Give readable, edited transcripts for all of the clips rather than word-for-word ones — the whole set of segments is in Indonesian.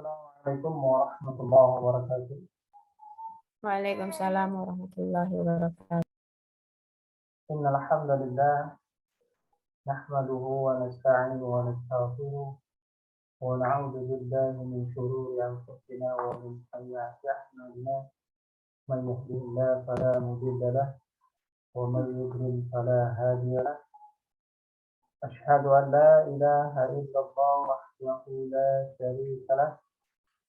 Assalamualaikum warahmatullahi wabarakatuh. Waalaikumsalam warahmatullahi wabarakatuh. Innal hamdalillah nahmaduhu wa nasta'inuhu wa nastaghfiruh wa na'udzu billahi min shururi anfusina wa min sayyiati a'malina. Man yahdihillahu fala mudilla lahu wa man yudlil fala hadiya lahu. Asyhadu an la ilaha illallah wahdahu la syarika lahu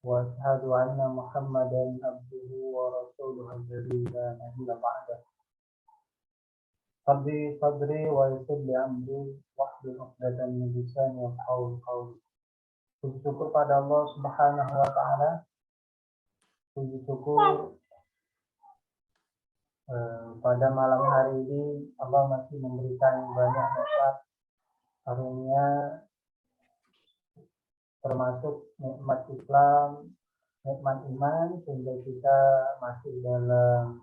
wa asyhadu anna Muhammadan abduhu wa rasuluhu alladzi la nabiyya ba'dahu. Rabbi sadri wa yassir li amri wahlul 'uqdatam min lisani yafqahu qawli. Puji syukur pada Allah Subhanahu wa taala. Puji syukur pada malam hari ini Allah masih memberikan banyak nikmat karunia, termasuk nikmat Islam, nikmat iman, sehingga kita masih dalam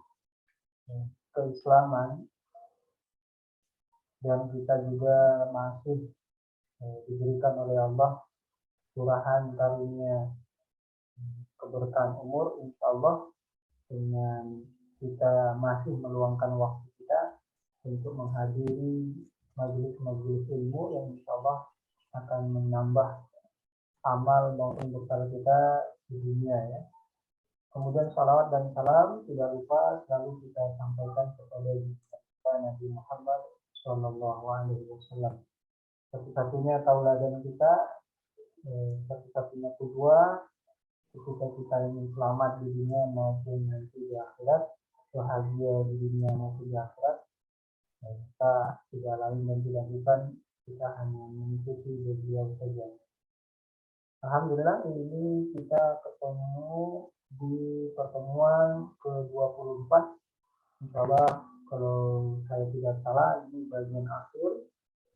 keislaman, dan kita juga masih diberikan oleh Allah curahan karunia keberkahan umur, insya Allah, dengan kita masih meluangkan waktu kita untuk menghadiri majelis-majelis ilmu yang insya Allah akan menambah amal maupun bekal kita di dunia ya. Kemudian salawat dan salam tidak lupa selalu kita sampaikan kepada kita Nabi Muhammad Shallallahu Alaihi Wasallam. Satu-satunya tauladan kita, satu-satunya kedua ketika kita ingin selamat di dunia maupun nanti di akhirat, bahagia di dunia maupun di akhirat, kita tidak lain dan tidak bukan, kita hanya mengikuti beliau saja. Alhamdulillah ini kita ketemu di pertemuan ke-24. Insyaallah kalau saya tidak salah ini bagian akhir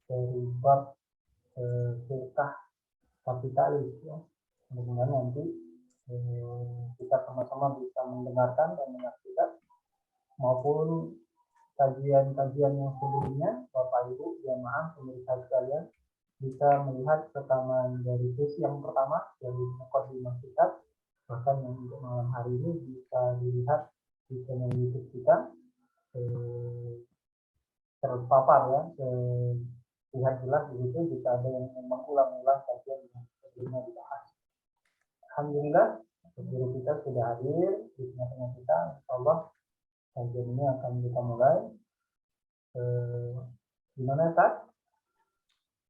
dari bab firqah kapitalis ya. Mudah-mudahan nanti kita sama-sama bisa mendengarkan dan menyaksikan maupun kajian-kajian yang sebelumnya, Bapak Ibu jamaah pemirsa sekalian bisa melihat rekaman dari sesi yang pertama dari mukadimah kitab, bahkan yang untuk malam hari ini bisa dilihat di channel YouTube kita terpapar ya, lihat jelas begitu jika ada yang mengulang-ulang kajian yang sebelumnya dibahas. Alhamdulillah guru kita sudah hadir di tengah-tengah kita. Insyaallah kajian ini akan kita mulai. Gimana Tad?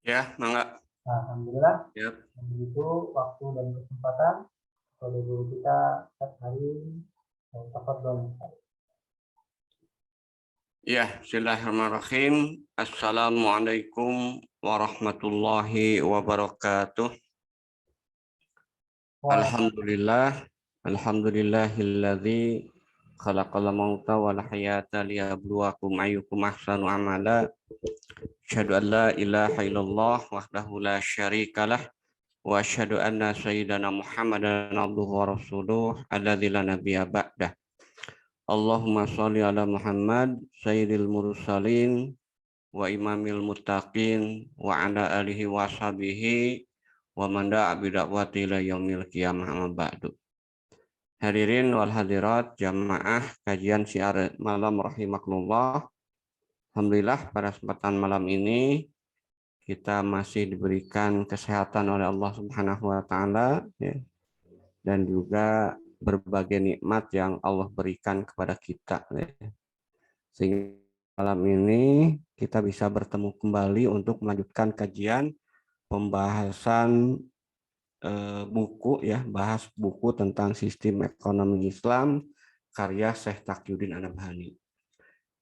Ya, mangga. Alhamdulillah. Yep. Begitu waktu dan kesempatan oleh guru kita Tad hari tafadhol. Ya, bismillahirrahmanirrahim. Assalamualaikum warahmatullahi wabarakatuh. Alhamdulillahilladzi khalaqal mauta wal hayata liyabluwakum ayyukum ahsanu amala. Asyhadu an la ilaha illallah wahdahu la syarikalah wa asyhadu anna sayyidana Muhammadan abduhu wa rasuluh alladzi la nabiyya ba'dah. Allahumma sholli ala Muhammad sayyidil mursalin wa imamil muttaqin wa ala alihi wa sahbihi wa man da'a bi da'wati ila yaumil qiyamah amma ba'du. Hadirin wal hadirat jamaah kajian syiar malam rahimakumullah. Alhamdulillah pada kesempatan malam ini kita masih diberikan kesehatan oleh Allah Subhanahu wa taala ya, dan juga berbagai nikmat yang Allah berikan kepada kita ya. Sehingga malam ini kita bisa bertemu kembali untuk melanjutkan kajian pembahasan buku ya, bahas buku tentang sistem ekonomi Islam karya Syekh Taqiyuddin An-Nabhani.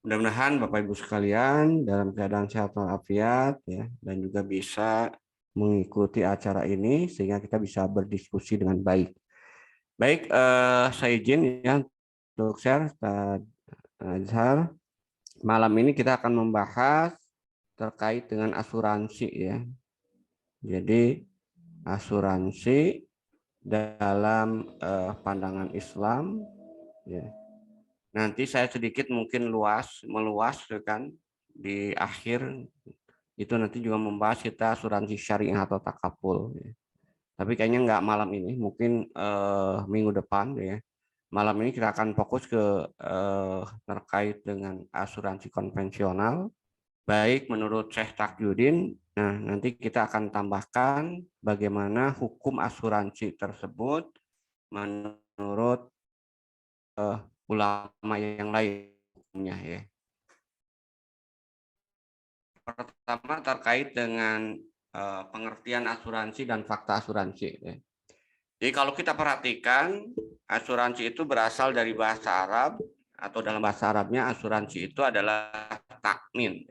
Mudah-mudahan Bapak Ibu sekalian dalam keadaan sehat walafiat ya, dan juga bisa mengikuti acara ini sehingga kita bisa berdiskusi dengan baik. Baik, saya izin ya untuk share Azhar. Malam ini kita akan membahas terkait dengan asuransi ya. Jadi asuransi dalam pandangan Islam ya. Nanti saya sedikit mungkin meluas kan di akhir itu nanti juga membahas kita asuransi syariah atau takaful ya. Tapi kayaknya nggak malam ini, mungkin minggu depan ya. Malam ini kita akan fokus ke terkait dengan asuransi konvensional, baik menurut Syekh Taqiyuddin. Nah, nanti kita akan tambahkan bagaimana hukum asuransi tersebut menurut ulama yang lainnya ya. Pertama terkait dengan pengertian asuransi dan fakta asuransi ya. Jadi kalau kita perhatikan, asuransi itu berasal dari bahasa Arab, atau dalam bahasa Arabnya asuransi itu adalah takmin.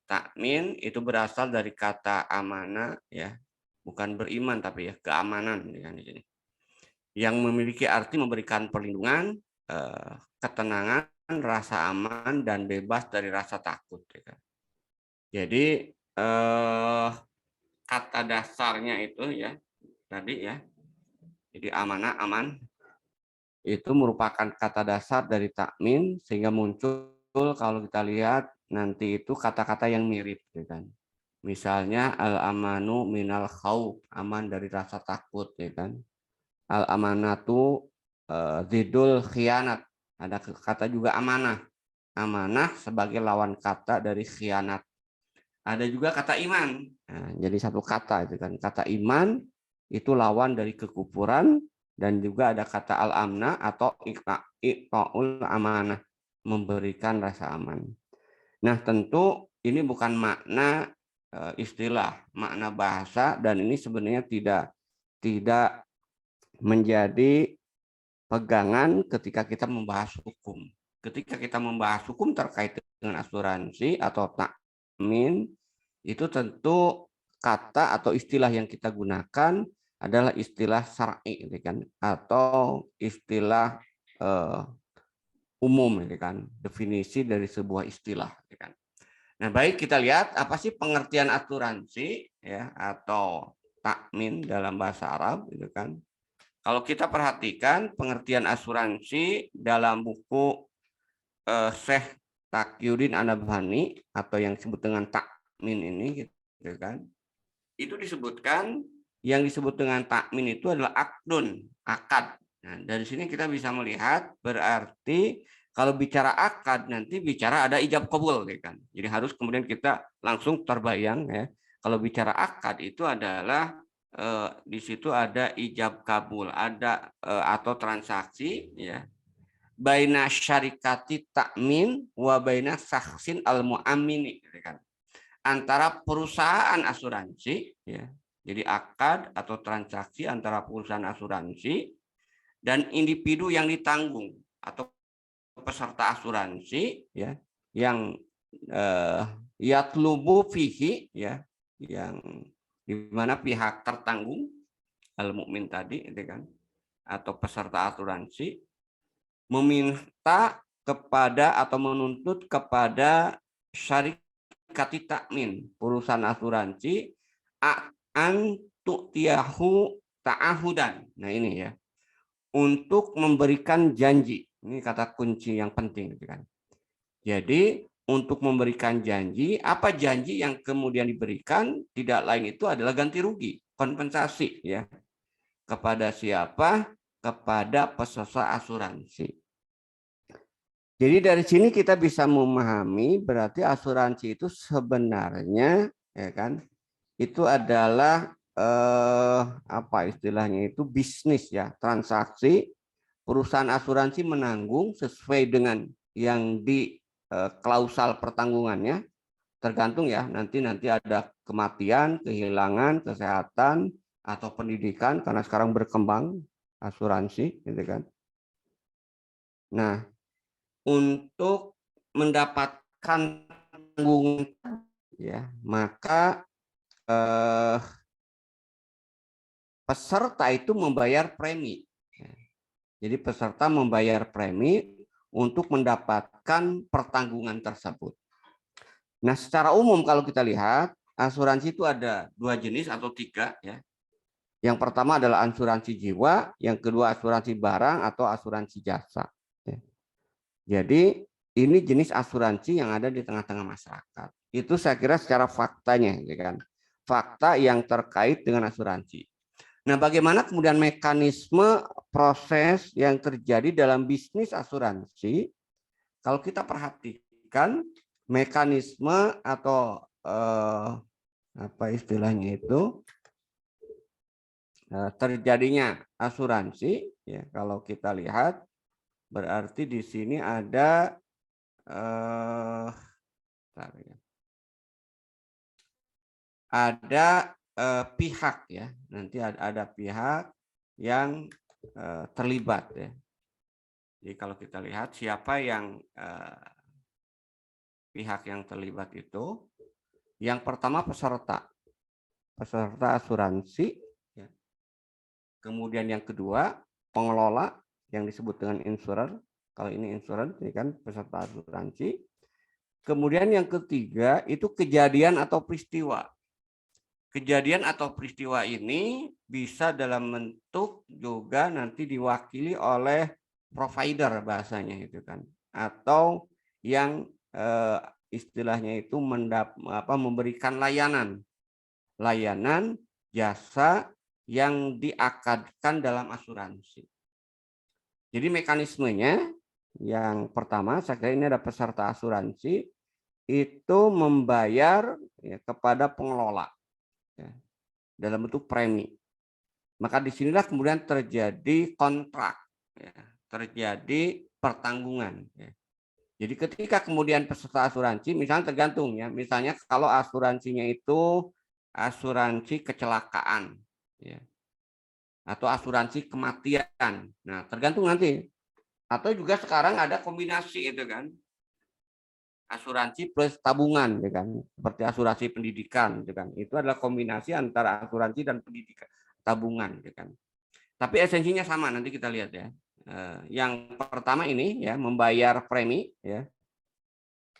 Takmin itu berasal dari kata amanah, ya, bukan beriman tapi ya keamanan, yang memiliki arti memberikan perlindungan, ketenangan, rasa aman dan bebas dari rasa takut. Jadi kata dasarnya itu ya tadi ya. Jadi amanah, aman, itu merupakan kata dasar dari takmin, sehingga muncul kalau kita lihat nanti itu kata-kata yang mirip. Kan? Misalnya al-amanu minal khauf, aman dari rasa takut. Kan? Al-amanatu zidul khianat, ada kata juga amanah. Amanah sebagai lawan kata dari khianat. Ada juga kata iman. Nah, jadi satu kata itu kan. Kata iman itu lawan dari kekufuran, dan juga ada kata al-amna atau iqa'ul amanah, memberikan rasa aman. Nah, tentu ini bukan makna istilah, makna bahasa, dan ini sebenarnya tidak menjadi pegangan ketika kita membahas hukum. Ketika kita membahas hukum terkait dengan asuransi atau takmin, itu tentu kata atau istilah yang kita gunakan adalah istilah syar'i, kan, atau istilah umum, kan, definisi dari sebuah istilah, kan. Nah, baik, kita lihat apa sih pengertian asuransi ya atau takmin dalam bahasa Arab, kan. Kalau kita perhatikan pengertian asuransi dalam buku Syekh Taqiyuddin An-Nabhani atau yang disebut dengan takmin ini, gitu kan. Itu disebutkan, yang disebut dengan takmin itu adalah akdun, akad. Nah, dari sini kita bisa melihat berarti kalau bicara akad nanti bicara ada ijab qabul, kan. Jadi harus kemudian kita langsung terbayang ya. Kalau bicara akad itu adalah di situ ada ijab kabul, ada atau transaksi ya. Baina syarikati takmin wa baina saksin al-mu'amini, kan. Antara perusahaan asuransi ya. Jadi akad atau transaksi antara perusahaan asuransi dan individu yang ditanggung atau peserta asuransi ya, yang yatlubu fihi ya, yang di mana pihak tertanggung al-mukmin tadi, kan, atau peserta asuransi meminta kepada atau menuntut kepada syarikat takmin, perusahaan asuransi, an tu'tiyahu ta'ahudan. Nah, ini ya. Untuk memberikan janji. Ini kata kunci yang penting, kan. Jadi, untuk memberikan janji, apa janji yang kemudian diberikan? Tidak lain itu adalah ganti rugi, kompensasi ya. Kepada siapa? Kepada peserta asuransi. Jadi dari sini kita bisa memahami berarti asuransi itu sebenarnya ya kan, itu adalah apa istilahnya itu, bisnis ya, transaksi. Perusahaan asuransi menanggung sesuai dengan yang di klausal pertanggungannya, tergantung ya, nanti ada kematian, kehilangan, kesehatan atau pendidikan, karena sekarang berkembang asuransi gitu kan. Nah, untuk mendapatkan tanggungan ya, maka peserta itu membayar premi. Jadi peserta membayar premi untuk mendapatkan pertanggungan tersebut. Nah, secara umum kalau kita lihat, asuransi itu ada 2 jenis atau 3 ya. Yang pertama adalah asuransi jiwa, yang kedua asuransi barang atau asuransi jasa. Jadi ini jenis asuransi yang ada di tengah-tengah masyarakat. Itu saya kira secara faktanya, ya kan? Fakta yang terkait dengan asuransi. Nah, bagaimana kemudian mekanisme proses yang terjadi dalam bisnis asuransi? Kalau kita perhatikan mekanisme atau apa istilahnya itu terjadinya asuransi, ya kalau kita lihat berarti di sini ada pihak ya, nanti ada pihak yang terlibat ya. Jadi kalau kita lihat siapa yang pihak yang terlibat itu, yang pertama peserta asuransi, ya. Kemudian yang kedua pengelola yang disebut dengan insurer. Kalau ini insurer, ini kan peserta asuransi. Kemudian yang ketiga itu kejadian atau peristiwa. Kejadian atau peristiwa ini bisa dalam bentuk juga nanti diwakili oleh provider bahasanya itu kan, atau yang istilahnya itu memberikan layanan jasa yang diakadkan dalam asuransi. Jadi mekanismenya yang pertama, saya kira ini ada peserta asuransi itu membayar ya, kepada pengelola ya, dalam bentuk premi. Maka disinilah kemudian terjadi kontrak, ya, terjadi pertanggungan. Ya. Jadi ketika kemudian peserta asuransi, misalnya tergantung ya, misalnya kalau asuransinya itu asuransi kecelakaan, ya, atau asuransi kematian. Nah, tergantung nanti. Atau juga sekarang ada kombinasi itu kan, asuransi plus tabungan, ya kan, seperti asuransi pendidikan, ya kan. Itu adalah kombinasi antara asuransi dan pendidikan tabungan, ya kan. Tapi esensinya sama, nanti kita lihat ya. Yang pertama ini ya membayar premi, ya,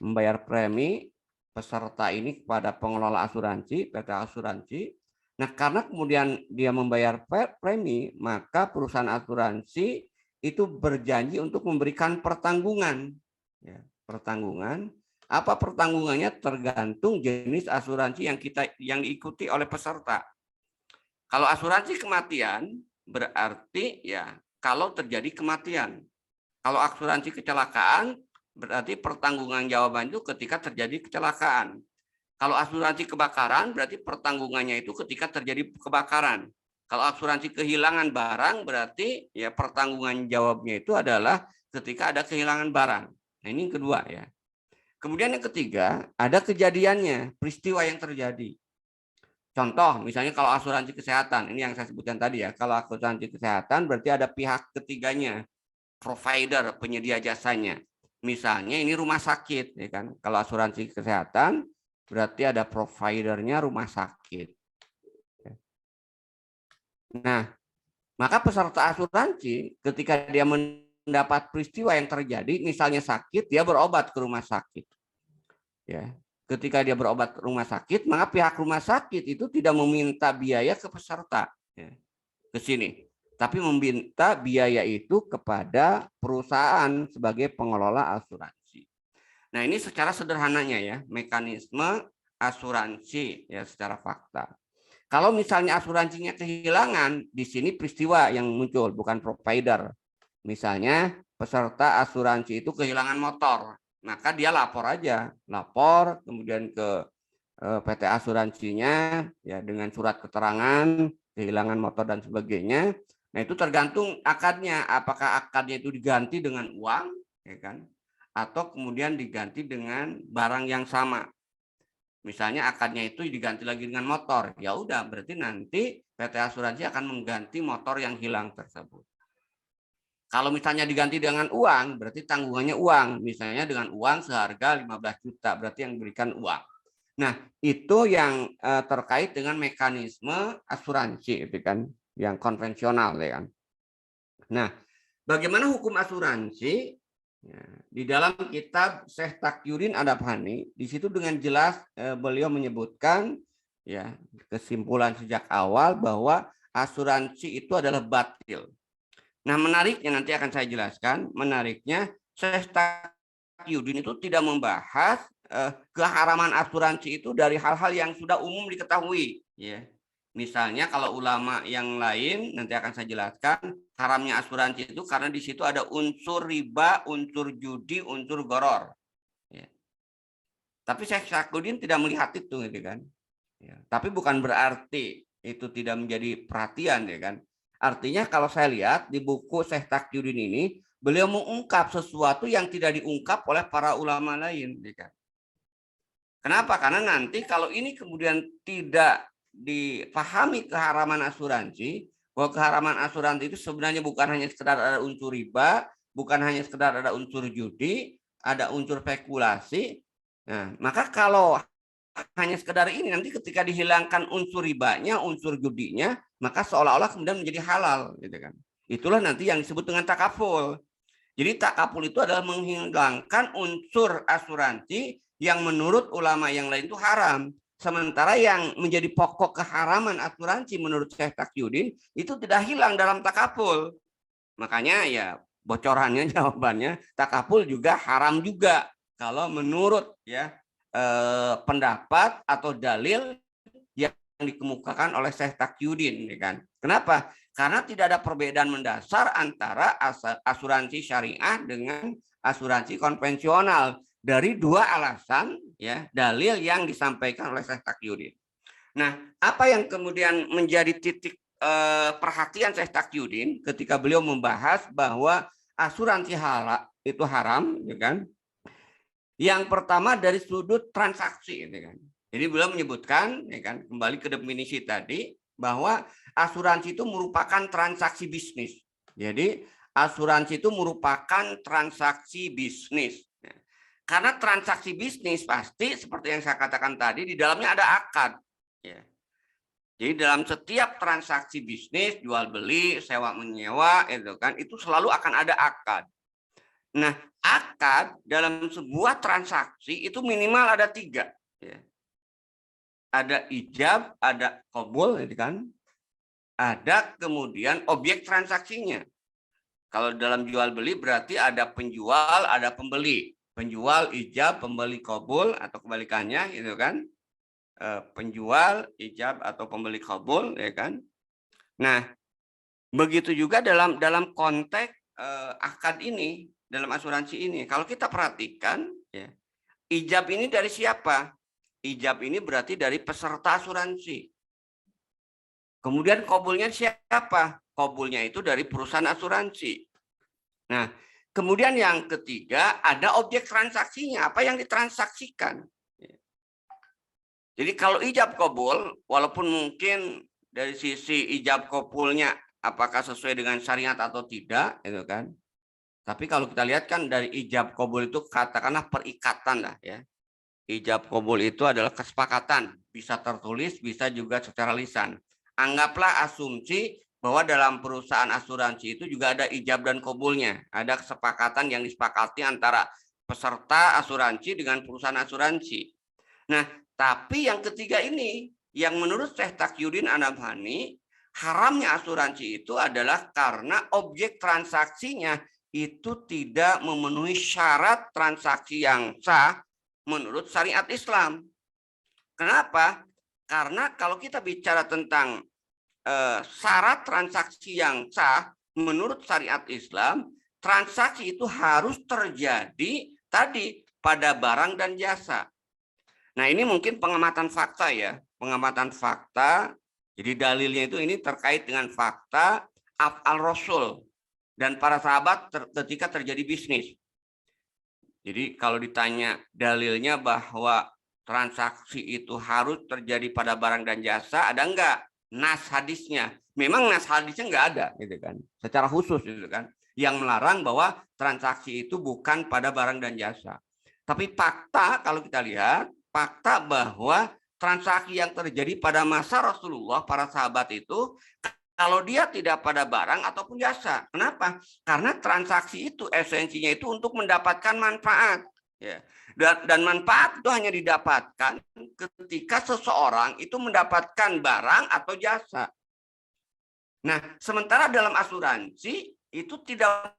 membayar premi peserta ini kepada pengelola asuransi, PT asuransi. Nah, karena kemudian dia membayar premi, maka perusahaan asuransi itu berjanji untuk memberikan pertanggungan. Ya, pertanggungan. Apa pertanggungannya tergantung jenis asuransi yang diikuti oleh peserta. Kalau asuransi kematian berarti ya kalau terjadi kematian. Kalau asuransi kecelakaan berarti pertanggungan jawaban itu ketika terjadi kecelakaan. Kalau asuransi kebakaran berarti pertanggungannya itu ketika terjadi kebakaran. Kalau asuransi kehilangan barang berarti ya pertanggungan jawabnya itu adalah ketika ada kehilangan barang. Nah, ini yang kedua ya. Kemudian yang ketiga, ada kejadiannya, peristiwa yang terjadi. Contoh, misalnya kalau asuransi kesehatan, ini yang saya sebutkan tadi ya, kalau asuransi kesehatan berarti ada pihak ketiganya, provider, penyedia jasanya. Misalnya ini rumah sakit, ya kan? Kalau asuransi kesehatan berarti ada providernya rumah sakit. Nah, maka peserta asuransi ketika dia mendapat peristiwa yang terjadi, misalnya sakit, dia berobat ke rumah sakit. Ya, ketika dia berobat ke rumah sakit, maka pihak rumah sakit itu tidak meminta biaya ke peserta ya, ke sini, tapi meminta biaya itu kepada perusahaan sebagai pengelola asuransi. Nah, ini secara sederhananya ya, mekanisme asuransi ya secara fakta. Kalau misalnya asuransinya kehilangan, di sini peristiwa yang muncul, bukan provider. Misalnya peserta asuransi itu kehilangan motor, maka dia lapor aja, lapor kemudian ke PT asuransinya ya dengan surat keterangan kehilangan motor dan sebagainya. Nah, itu tergantung akadnya, apakah akadnya itu diganti dengan uang ya kan, atau kemudian diganti dengan barang yang sama. Misalnya akadnya itu diganti lagi dengan motor, ya udah berarti nanti PT asuransi akan mengganti motor yang hilang tersebut. Kalau misalnya diganti dengan uang, berarti tanggungannya uang. Misalnya dengan uang seharga 15 juta, berarti yang diberikan uang. Nah, itu yang terkait dengan mekanisme asuransi, itu kan, yang konvensional, ya kan. Nah, bagaimana hukum asuransi? Ya, di dalam kitab Syekh Taqiyuddin Adabhani, di situ dengan jelas beliau menyebutkan, ya, kesimpulan sejak awal bahwa asuransi itu adalah batil. Nah, menariknya nanti akan saya jelaskan. Menariknya, Syekh Taqiyuddin itu tidak membahas keharaman asuransi itu dari hal-hal yang sudah umum diketahui. Ya. Misalnya kalau ulama yang lain, nanti akan saya jelaskan, haramnya asuransi itu karena di situ ada unsur riba, unsur judi, unsur goror. Ya. Tapi Syekh Sakuddin tidak melihat itu, gitu kan. Ya. Tapi bukan berarti itu tidak menjadi perhatian, ya kan. Artinya kalau saya lihat di buku Syekh Taqiyuddin ini, beliau mengungkap sesuatu yang tidak diungkap oleh para ulama lain, ya kan. Kenapa? Karena nanti kalau ini kemudian tidak dipahami keharaman asuransi, bahwa keharaman asuransi itu sebenarnya bukan hanya sekedar ada unsur riba, bukan hanya sekedar ada unsur judi, ada unsur spekulasi. Nah, maka kalau hanya sekedar ini, nanti ketika dihilangkan unsur ribanya, unsur judinya, maka seolah-olah kemudian menjadi halal, gitu kan. Itulah nanti yang disebut dengan takaful. Jadi takaful itu adalah menghilangkan unsur asuransi yang menurut ulama yang lain itu haram. Sementara yang menjadi pokok keharaman asuransi menurut Syekh Taqiyuddin itu tidak hilang dalam takaful. Makanya ya bocorannya, jawabannya, takaful juga haram juga kalau menurut ya pendapat atau dalil yang dikemukakan oleh Syekh Taqiyuddin, ya kan? Kenapa? Karena tidak ada perbedaan mendasar antara asuransi syariah dengan asuransi konvensional dari dua alasan ya dalil yang disampaikan oleh Syekh Taqiyuddin. Nah, apa yang kemudian menjadi titik perhatian Syekh Taqiyuddin ketika beliau membahas bahwa asuransi halal itu haram, ya kan? Yang pertama dari sudut transaksi, ya kan? Jadi beliau menyebutkan, ya kan, kembali ke definisi tadi bahwa asuransi itu merupakan transaksi bisnis. Jadi asuransi itu merupakan transaksi bisnis. Karena transaksi bisnis pasti seperti yang saya katakan tadi di dalamnya ada akad. Ya. Jadi dalam setiap transaksi bisnis jual beli, sewa menyewa, itu selalu akan ada akad. Nah, akad dalam sebuah transaksi itu minimal ada 3. Ya. Ada ijab, ada qabul, kan? Ada kemudian objek transaksinya. Kalau dalam jual beli berarti ada penjual, ada pembeli. Penjual ijab, pembeli qabul atau kebalikannya, gitu kan? Penjual ijab atau pembeli qabul, ya kan? Nah, begitu juga dalam konteks akad ini, dalam asuransi ini. Kalau kita perhatikan, ya, ijab ini dari siapa? Ijab ini berarti dari peserta asuransi. Kemudian qabulnya siapa? Qabulnya itu dari perusahaan asuransi. Nah, kemudian yang ketiga ada objek transaksinya, apa yang ditransaksikan. Jadi kalau ijab qabul, walaupun mungkin dari sisi ijab qabulnya apakah sesuai dengan syariat atau tidak, itu kan. Tapi kalau kita lihat kan dari ijab qabul itu katakanlah perikatan lah ya. Ijab qabul itu adalah kesepakatan, bisa tertulis, bisa juga secara lisan. Anggaplah asumsi bahwa dalam perusahaan asuransi itu juga ada ijab dan qabulnya, ada kesepakatan yang disepakati antara peserta asuransi dengan perusahaan asuransi. Nah, tapi yang ketiga ini, yang menurut Syekh Taqiyuddin An-Nabhani, haramnya asuransi itu adalah karena objek transaksinya itu tidak memenuhi syarat transaksi yang sah menurut syariat Islam. Kenapa? Karena kalau kita bicara tentang syarat transaksi yang sah menurut syariat Islam, transaksi itu harus terjadi tadi pada barang dan jasa. Nah, ini mungkin pengamatan fakta ya, pengamatan fakta. Jadi dalilnya itu ini terkait dengan fakta af'al Rasul dan para sahabat ketika terjadi bisnis. Jadi kalau ditanya dalilnya bahwa transaksi itu harus terjadi pada barang dan jasa, ada enggak nas hadisnya? Memang nas hadisnya enggak ada, gitu kan? Secara khusus, gitu kan? Yang melarang bahwa transaksi itu bukan pada barang dan jasa. Tapi fakta kalau kita lihat, fakta bahwa transaksi yang terjadi pada masa Rasulullah, para sahabat itu, kalau dia tidak pada barang ataupun jasa. Kenapa? Karena transaksi itu esensinya itu untuk mendapatkan manfaat. Ya. Dan manfaat itu hanya didapatkan ketika seseorang itu mendapatkan barang atau jasa. Nah, sementara dalam asuransi itu tidak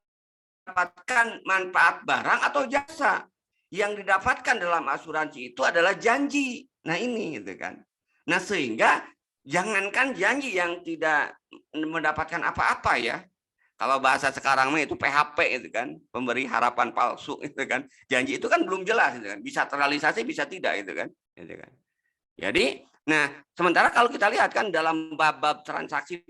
mendapatkan manfaat barang atau jasa. Yang didapatkan dalam asuransi itu adalah janji. Nah, ini gitu kan. Nah, sehingga Jangankan janji yang tidak mendapatkan apa-apa ya. Kalau bahasa sekarang mah itu PHP itu kan, pemberi harapan palsu itu kan. Janji itu kan belum jelas itu kan. Bisa terrealisasi bisa tidak itu kan. Gitu kan. Jadi, nah sementara kalau kita lihat kan dalam bab-bab transaksi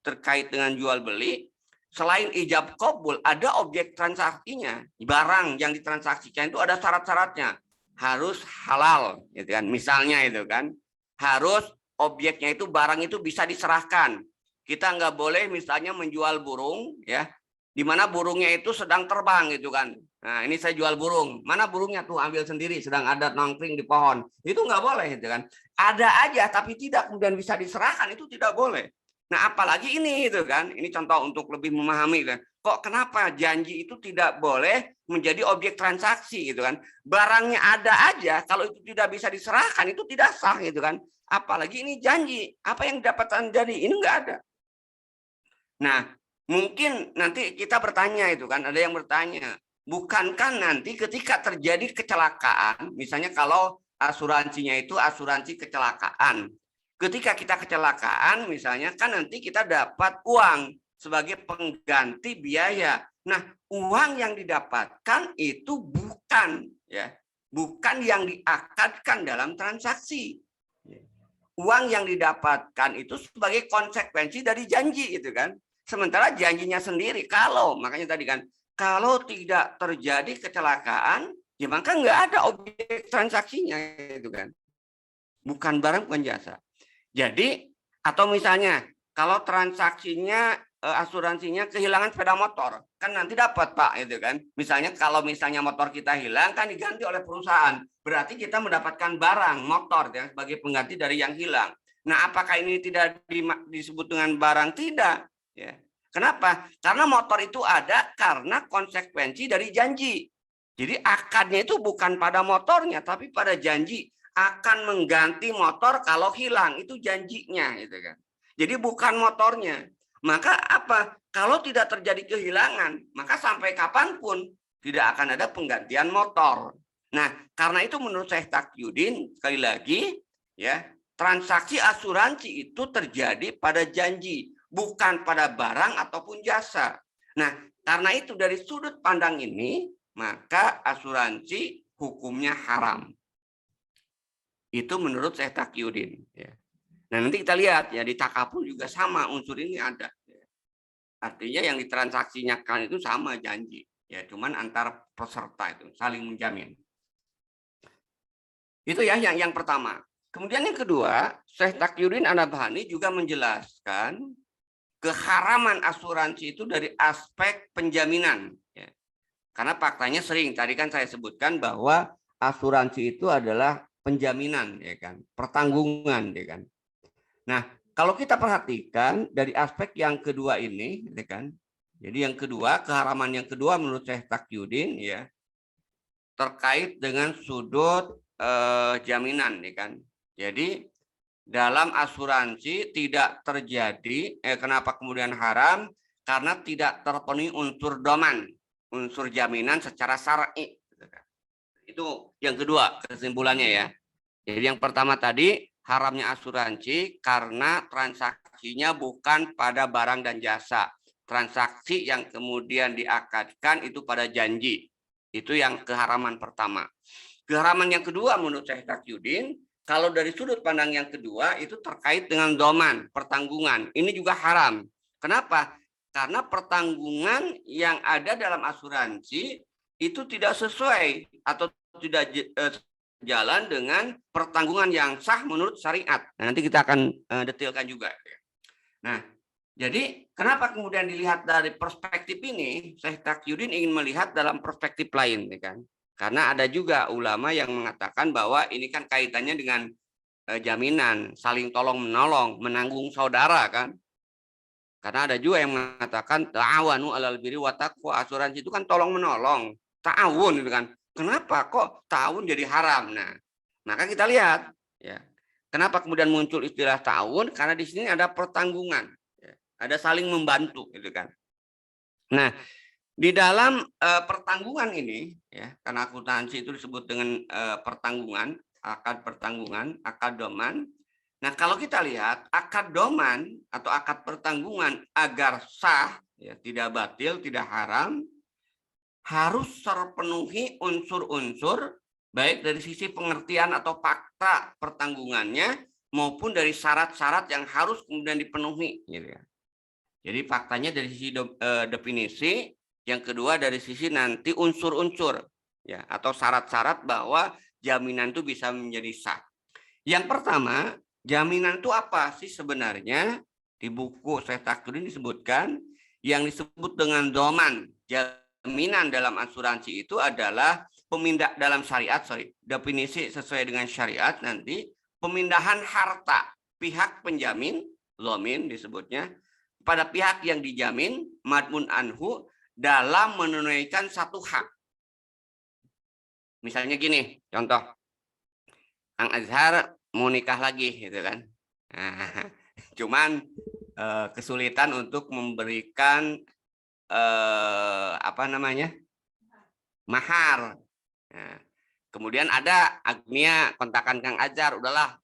terkait dengan jual beli, selain ijab qabul ada objek transaksinya. Barang yang ditransaksikan itu ada syarat-syaratnya. Harus halal gitu kan. Misalnya itu kan harus objeknya itu barang itu bisa diserahkan. Kita nggak boleh misalnya menjual burung ya, di mana burungnya itu sedang terbang gitu kan. Nah ini saya jual burung, mana burungnya tuh ambil sendiri, sedang ada nongkring di pohon, itu nggak boleh gitu kan. Ada aja tapi tidak kemudian bisa diserahkan, itu tidak boleh. Nah apalagi ini gitu kan, ini contoh untuk lebih memahami kan. Kok kenapa janji itu tidak boleh menjadi objek transaksi gitu kan. Barangnya ada aja, kalau itu tidak bisa diserahkan itu tidak sah gitu kan. Apalagi ini janji, apa yang dapatkan jadi ini nggak ada. Nah, mungkin nanti kita bertanya itu kan, ada yang bertanya, bukankah nanti ketika terjadi kecelakaan, misalnya kalau asuransinya itu asuransi kecelakaan, ketika kita kecelakaan misalnya kan nanti kita dapat uang sebagai pengganti biaya. Nah, uang yang didapatkan itu bukan yang diakadkan dalam transaksi. Uang yang didapatkan itu sebagai konsekuensi dari janji itu kan. Sementara janjinya sendiri makanya tadi kan kalau tidak terjadi kecelakaan ya maka nggak ada objek transaksinya itu kan. Bukan barang bukan jasa. Jadi atau misalnya kalau transaksinya asuransinya kehilangan sepeda motor kan nanti dapat Pak itu kan. Misalnya kalau misalnya motor kita hilang kan diganti oleh perusahaan. Berarti kita mendapatkan barang motor ya sebagai pengganti dari yang hilang. Nah, apakah ini tidak disebut dengan barang? Tidak. Ya. Kenapa? Karena motor itu ada karena konsekuensi dari janji. Jadi akadnya itu bukan pada motornya, tapi pada janji akan mengganti motor kalau hilang. Itu janjinya, gitu kan. Jadi bukan motornya. Maka apa? Kalau tidak terjadi kehilangan, maka sampai kapanpun tidak akan ada penggantian motor. Nah, karena itu menurut Syekh Taqiyuddin sekali lagi, ya transaksi asuransi itu terjadi pada janji, bukan pada barang ataupun jasa. Nah, karena itu dari sudut pandang ini, maka asuransi hukumnya haram. Itu menurut Syekh Taqiyuddin. Ya. Nah, nanti kita lihat ya di takaful juga sama unsur ini ada. Artinya yang ditransaksikan itu sama janji, ya cuman antar peserta itu saling menjamin. Itu ya yang pertama. Kemudian yang kedua, Syekh Taqiyuddin An-Nabhani juga menjelaskan keharaman asuransi itu dari aspek penjaminan. Ya. Karena faktanya sering, tadi kan saya sebutkan bahwa asuransi itu adalah penjaminan, ya kan, pertanggungan, ya kan. Nah, kalau kita perhatikan dari aspek yang kedua ini, ya kan, jadi yang kedua, keharaman yang kedua menurut Syekh Taqiyuddin, ya, terkait dengan sudut jaminan, ya kan. Jadi dalam asuransi tidak terjadi, kenapa kemudian haram? Karena tidak terpenuhi unsur doman, unsur jaminan secara syar'i. Itu yang kedua kesimpulannya ya. Jadi yang pertama tadi haramnya asuransi karena transaksinya bukan pada barang dan jasa. Transaksi yang kemudian diakadkan itu pada janji. Itu yang keharaman pertama. Keharaman yang kedua menurut Syekh Taqiyuddin, kalau dari sudut pandang yang kedua itu terkait dengan doman, pertanggungan. Ini juga haram. Kenapa? Karena pertanggungan yang ada dalam asuransi itu tidak sesuai atau tidak jalan dengan pertanggungan yang sah menurut syariat. Nah, nanti kita akan detailkan juga. Nah, jadi kenapa kemudian dilihat dari perspektif ini? Syekh Taqiyuddin ingin melihat dalam perspektif lain, kan? Karena ada juga ulama yang mengatakan bahwa ini kan kaitannya dengan jaminan, saling tolong menolong, menanggung saudara kan. Karena ada juga yang mengatakan ta'awanu 'alal birri wa taqwa, asuransi itu kan tolong menolong, ta'awun gitu kan. Kenapa kok ta'awun jadi haram? Nah, maka kita lihat ya. Kenapa kemudian muncul istilah ta'awun? Karena di sini ada pertanggungan, ya. Ada saling membantu gitu kan. Nah, di dalam pertanggungan ini, ya, karena akuntansi itu disebut dengan pertanggungan, akad pertanggungan, akad doman. Nah, kalau kita lihat akad doman atau akad pertanggungan agar sah, ya, tidak batil, tidak haram, harus terpenuhi unsur-unsur baik dari sisi pengertian atau fakta pertanggungannya maupun dari syarat-syarat yang harus kemudian dipenuhi, gitu ya. Jadi faktanya dari sisi definisi, yang kedua dari sisi nanti unsur-unsur, ya, atau syarat-syarat bahwa jaminan itu bisa menjadi sah. Yang pertama, jaminan itu apa sih sebenarnya? Di buku Syekh Takuddin disebutkan yang disebut dengan doman, jaminan dalam asuransi itu adalah pemindah dalam syariat, definisi sesuai dengan syariat nanti pemindahan harta pihak penjamin, lomin disebutnya, pada pihak yang dijamin, madmun anhu, dalam menunaikan satu hak. Misalnya gini, contoh, Kang Azhar mau nikah lagi, gitu kan? Nah, cuman kesulitan untuk memberikan mahar. Nah, kemudian ada Agnia kontakan Kang Azhar, udahlah,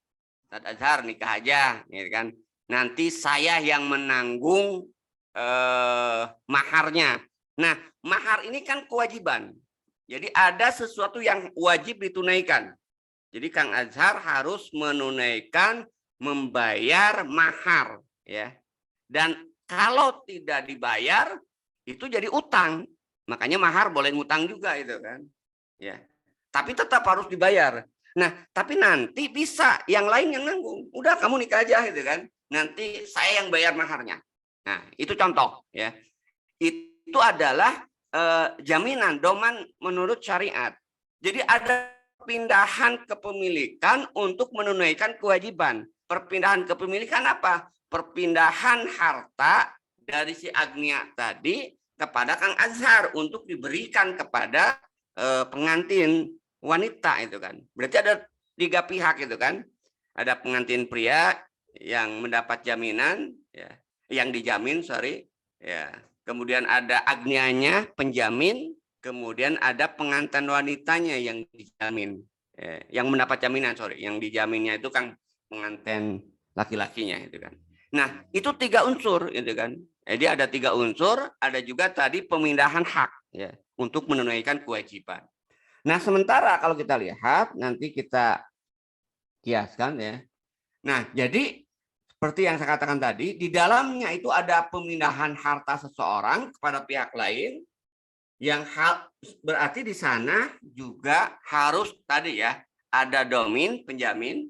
Ustaz Azhar nikah aja, gitu kan? Nanti saya yang menanggung maharnya. Nah, mahar ini kan kewajiban. Jadi ada sesuatu yang wajib ditunaikan. Jadi Kang Azhar harus menunaikan, membayar mahar, ya. Dan kalau tidak dibayar itu jadi utang. Makanya mahar boleh ngutang juga itu kan. Ya. Tapi tetap harus dibayar. Nah, tapi nanti bisa yang lain yang nanggung. Udah kamu nikah aja gitu kan. Nanti saya yang bayar maharnya. Nah, itu contoh ya. Itu adalah jaminan doman menurut syariat. Jadi ada perpindahan kepemilikan untuk menunaikan kewajiban. Perpindahan kepemilikan apa? Perpindahan harta dari si Agnia tadi kepada Kang Azhar untuk diberikan kepada pengantin wanita itu kan. Berarti ada 3 pihak itu kan. Ada pengantin pria yang mendapat jaminan, ya, yang dijamin, ya. Kemudian ada agnianya, penjamin, kemudian ada pengantin wanitanya yang dijamin, ya, yang mendapat jaminan, yang dijaminnya itu kan pengantin laki-lakinya itu kan. Nah, itu 3 unsur itu kan. Jadi ada 3 unsur, ada juga tadi pemindahan hak ya untuk menunaikan kewajiban. Nah, sementara kalau kita lihat nanti kita kiaskan ya. Nah, jadi seperti yang saya katakan tadi, di dalamnya itu ada pemindahan harta seseorang kepada pihak lain yang berarti di sana juga harus tadi ya, ada domin penjamin,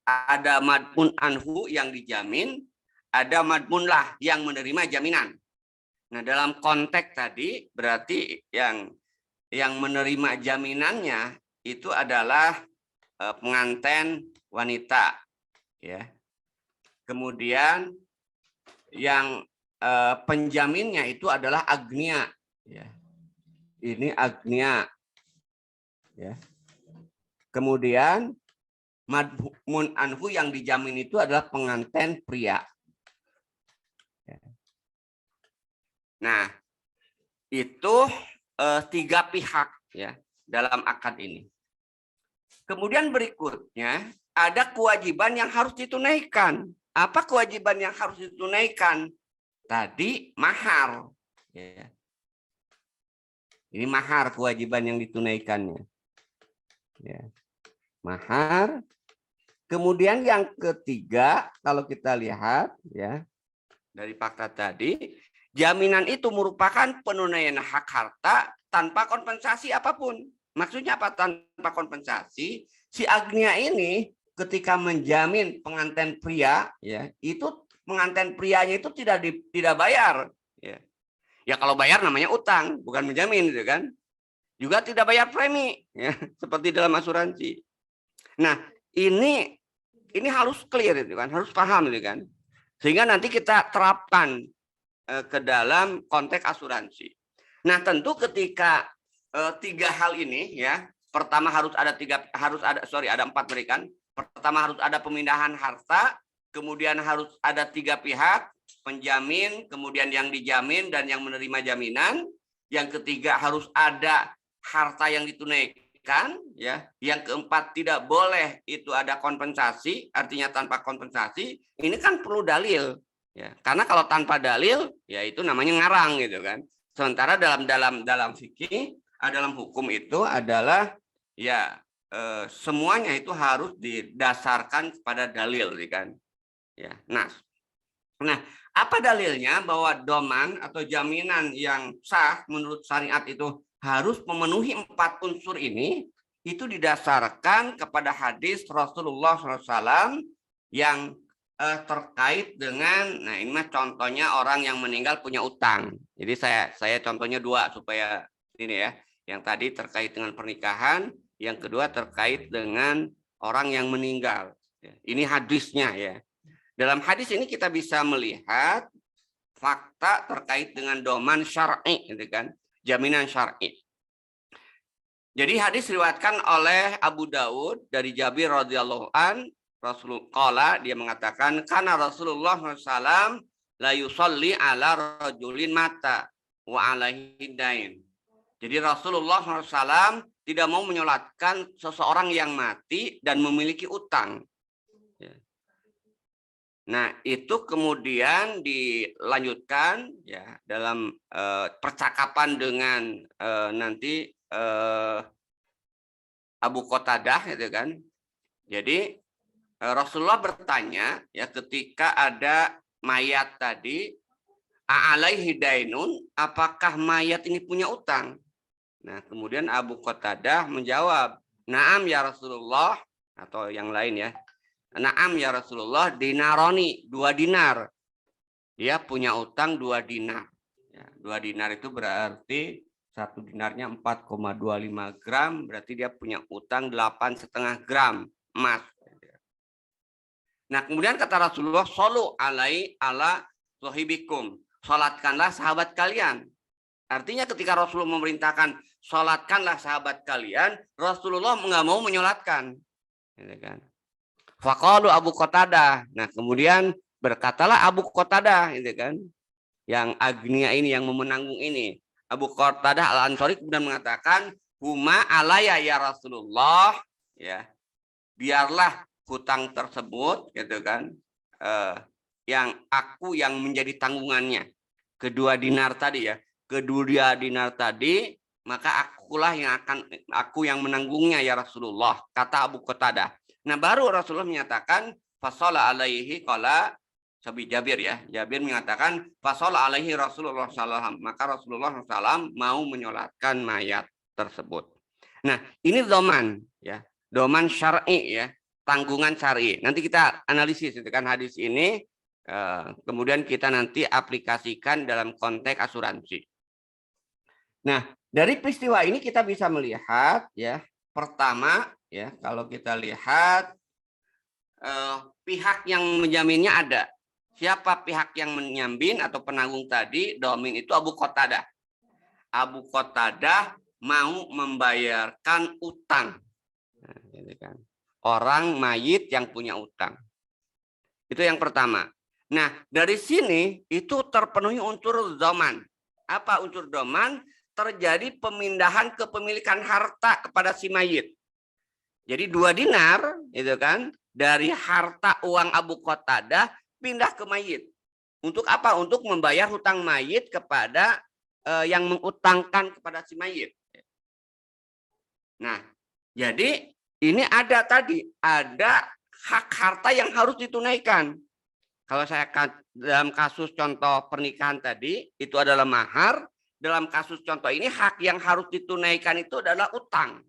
ada madmun anhu yang dijamin, ada madmun lah yang menerima jaminan. Nah, dalam konteks tadi berarti yang menerima jaminannya itu adalah pengantin wanita ya. Kemudian yang penjaminnya itu adalah agnia ya. Ini agnia ya. Kemudian madmun anhu yang dijamin itu adalah pengantin pria. Nah, itu 3 pihak ya dalam akad ini. Kemudian berikutnya ada kewajiban yang harus ditunaikan. Apa kewajiban yang harus ditunaikan? Tadi mahar. Ya. Ini mahar kewajiban yang ditunaikannya. Ya. Mahar. Kemudian yang ketiga, kalau kita lihat ya dari fakta tadi, jaminan itu merupakan penunaian hak harta tanpa kompensasi apapun. Maksudnya apa tanpa kompensasi? Si agnia ini ketika menjamin pengantin pria, ya itu pengantin prianya itu tidak bayar. Ya. Ya kalau bayar namanya utang, bukan menjamin, gitu kan? Juga tidak bayar premi, ya seperti dalam asuransi. Nah ini harus clear, itu kan, harus paham, itu kan, sehingga nanti kita terapkan ke dalam konteks asuransi. Nah, tentu ketika 3 hal ini ya, pertama ada 4 berikan. Pertama harus ada pemindahan harta, kemudian harus ada 3 pihak, penjamin, kemudian yang dijamin dan yang menerima jaminan. Yang ketiga harus ada harta yang kebaikan, ya. Yang keempat, tidak boleh itu ada kompensasi, artinya tanpa kompensasi. Ini kan perlu dalil, ya. Karena kalau tanpa dalil, ya itu namanya ngarang gitu kan. Sementara dalam fikih, dalam hukum itu adalah ya semuanya itu harus didasarkan pada dalil, kan. Ya. Nah, apa dalilnya bahwa doman atau jaminan yang sah menurut syariat itu harus memenuhi 4 unsur ini? Itu didasarkan kepada hadis Rasulullah SAW yang terkait dengan, nah ini mah contohnya orang yang meninggal punya utang. Jadi saya contohnya 2 supaya ini ya. Yang tadi terkait dengan pernikahan, yang kedua terkait dengan orang yang meninggal. Ini hadisnya ya. Dalam hadis ini kita bisa melihat fakta terkait dengan doman syar'i, gitu kan, jaminan syar'i. Jadi hadis diriwayatkan oleh Abu Daud dari Jabir radhiyallahu an, Rasulullah dia mengatakan kana Rasulullah SAW la yusalli ala rajulin mata wa alaihi dain. Jadi Rasulullah SAW tidak mau menyolatkan seseorang yang mati dan memiliki utang. Nah, itu kemudian dilanjutkan ya dalam percakapan dengan nanti Abu Qatadah, gitu kan. Jadi Rasulullah bertanya ya ketika ada mayat tadi, alaihi dainun, apakah mayat ini punya utang? Nah, kemudian Abu Qatadah menjawab, "Na'am ya Rasulullah," atau yang lain ya. "Na'am ya Rasulullah, dinaroni, 2 dinar. Dia punya utang 2 dinar. Ya, 2 dinar itu berarti 1 dinarnya 4,25 gram, berarti dia punya utang 8,5 gram emas. Nah, kemudian kata Rasulullah, "Sholu alai ala sohibikum." Salatkanlah sahabat kalian. Artinya ketika Rasulullah memerintahkan salatkanlah sahabat kalian, Rasulullah nggak mau menyolatkan. Gitu kan. Faqalu Abu Qatadah. Nah, kemudian berkatalah Abu Qatadah, gitu kan. Yang agnia ini, yang memenanggung ini. Abu Qatadah Al-Ansari kemudian mengatakan, "Huma alaya ya Rasulullah." Ya. Biarlah hutang tersebut, gitu kan. Yang aku yang menjadi tanggungannya. Kedua dinar tadi ya. Kedua dinar tadi, maka aku yang menanggungnya ya Rasulullah, kata Abu Qatadah. Nah, baru Rasulullah menyatakan fasala alaihi qala sabi Jabir ya. Jabir mengatakan fasala alaihi Rasulullah sallallahu, maka Rasulullah SAW mau menyolatkan mayat tersebut. Nah, ini doman ya. Doman syar'i ya, tanggungan syar'i. Nanti kita analisis itu kan hadis ini, kemudian kita nanti aplikasikan dalam konteks asuransi. Nah, dari peristiwa ini kita bisa melihat ya, pertama ya, kalau kita lihat pihak yang menjaminnya ada. Siapa pihak yang menjamin atau penanggung tadi? Domin itu Abu Qatadah. Abu Qatadah mau membayarkan utang. Nah, gitu kan. Orang mayit yang punya utang. Itu yang pertama. Nah, dari sini itu terpenuhi unsur doman. Apa unsur doman? Terjadi pemindahan kepemilikan harta kepada si mayit. Jadi 2 dinar, itu kan, dari harta uang Abu Qatadah pindah ke mayit. Untuk apa? Untuk membayar hutang mayit kepada yang mengutangkan kepada si mayit. Nah, jadi ini ada hak harta yang harus ditunaikan. Kalau saya dalam kasus contoh pernikahan tadi, itu adalah mahar. Dalam kasus contoh ini, hak yang harus ditunaikan itu adalah utang.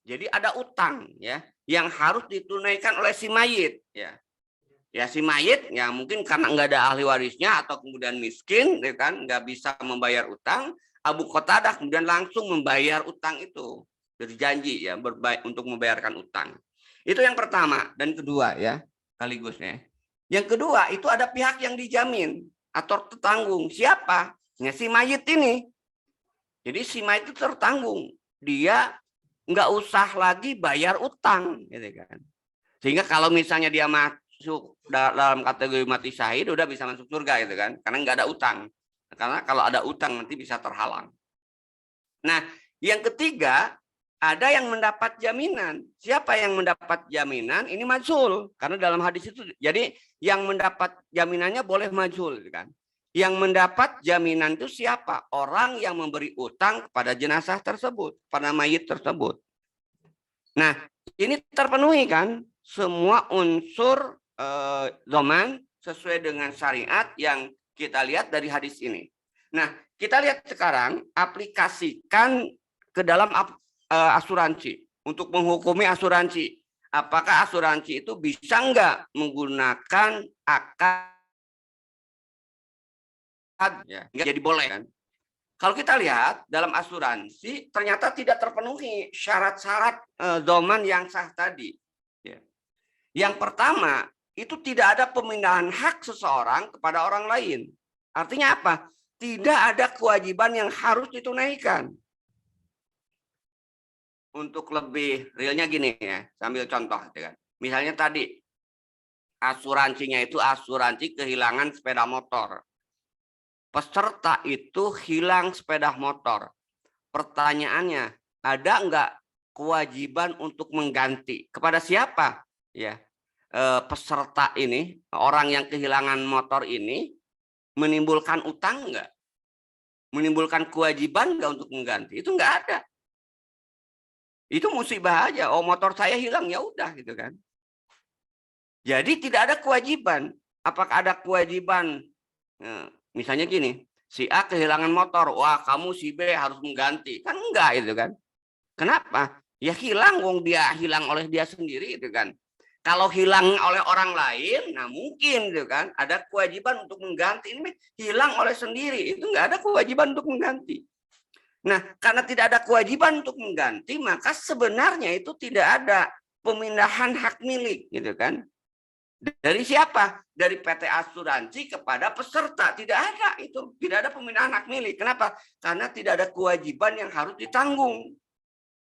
Jadi ada utang ya yang harus ditunaikan oleh si mayit ya. Ya si mayit ya mungkin karena nggak ada ahli warisnya atau kemudian miskin, ya kan, nggak bisa membayar utang. Abu Qatadah kemudian langsung membayar utang itu, berjanji ya untuk membayarkan utang. Itu yang pertama dan kedua ya sekaligus ya. Yang kedua itu ada pihak yang dijamin atau tertanggung. Siapa? Ya si mayit ini. Jadi si mayit itu tertanggung. Dia nggak usah lagi bayar utang, gitu kan. Sehingga kalau misalnya dia masuk dalam kategori mati syahid, udah bisa masuk surga, gitu kan. Karena nggak ada utang. Karena kalau ada utang nanti bisa terhalang. Nah, yang ketiga ada yang mendapat jaminan. Siapa yang mendapat jaminan? Ini majhul. Karena dalam hadis itu, jadi yang mendapat jaminannya boleh majhul, kan? Yang mendapat jaminan itu siapa? Orang yang memberi utang kepada jenazah tersebut, pada mayit tersebut. Nah, ini terpenuhi kan semua unsur zaman sesuai dengan syariat yang kita lihat dari hadis ini. Nah, kita lihat sekarang aplikasikan ke dalam asuransi untuk menghukumi asuransi. Apakah asuransi itu bisa nggak menggunakan akad? Ya, nggak jadi boleh kan? Kalau kita lihat dalam asuransi ternyata tidak terpenuhi syarat-syarat zaman yang sah tadi. Ya. Yang pertama itu tidak ada pemindahan hak seseorang kepada orang lain. Artinya apa? Tidak ada kewajiban yang harus ditunaikan. Untuk lebih realnya gini ya, sambil contoh, kan. Misalnya tadi asuransinya itu asuransi kehilangan sepeda motor. Peserta itu hilang sepeda motor. Pertanyaannya, ada nggak kewajiban untuk mengganti? Kepada siapa? Ya, peserta ini, orang yang kehilangan motor ini, menimbulkan utang nggak? Menimbulkan kewajiban nggak untuk mengganti? Itu nggak ada. Itu musibah aja. Oh, motor saya hilang, ya udah gitu kan. Jadi tidak ada kewajiban. Apakah ada kewajiban? Misalnya gini, si A kehilangan motor, wah kamu si B harus mengganti. Kan enggak itu kan. Kenapa? Ya hilang, wong dia hilang oleh dia sendiri itu kan. Kalau hilang oleh orang lain, nah mungkin gitu kan, ada kewajiban untuk mengganti. Ini hilang oleh sendiri, itu enggak ada kewajiban untuk mengganti. Nah, karena tidak ada kewajiban untuk mengganti, maka sebenarnya itu tidak ada pemindahan hak milik, gitu kan? Dari siapa? Dari PT asuransi kepada peserta. Tidak ada itu, tidak ada pemindahan hak milik. Kenapa? Karena tidak ada kewajiban yang harus ditanggung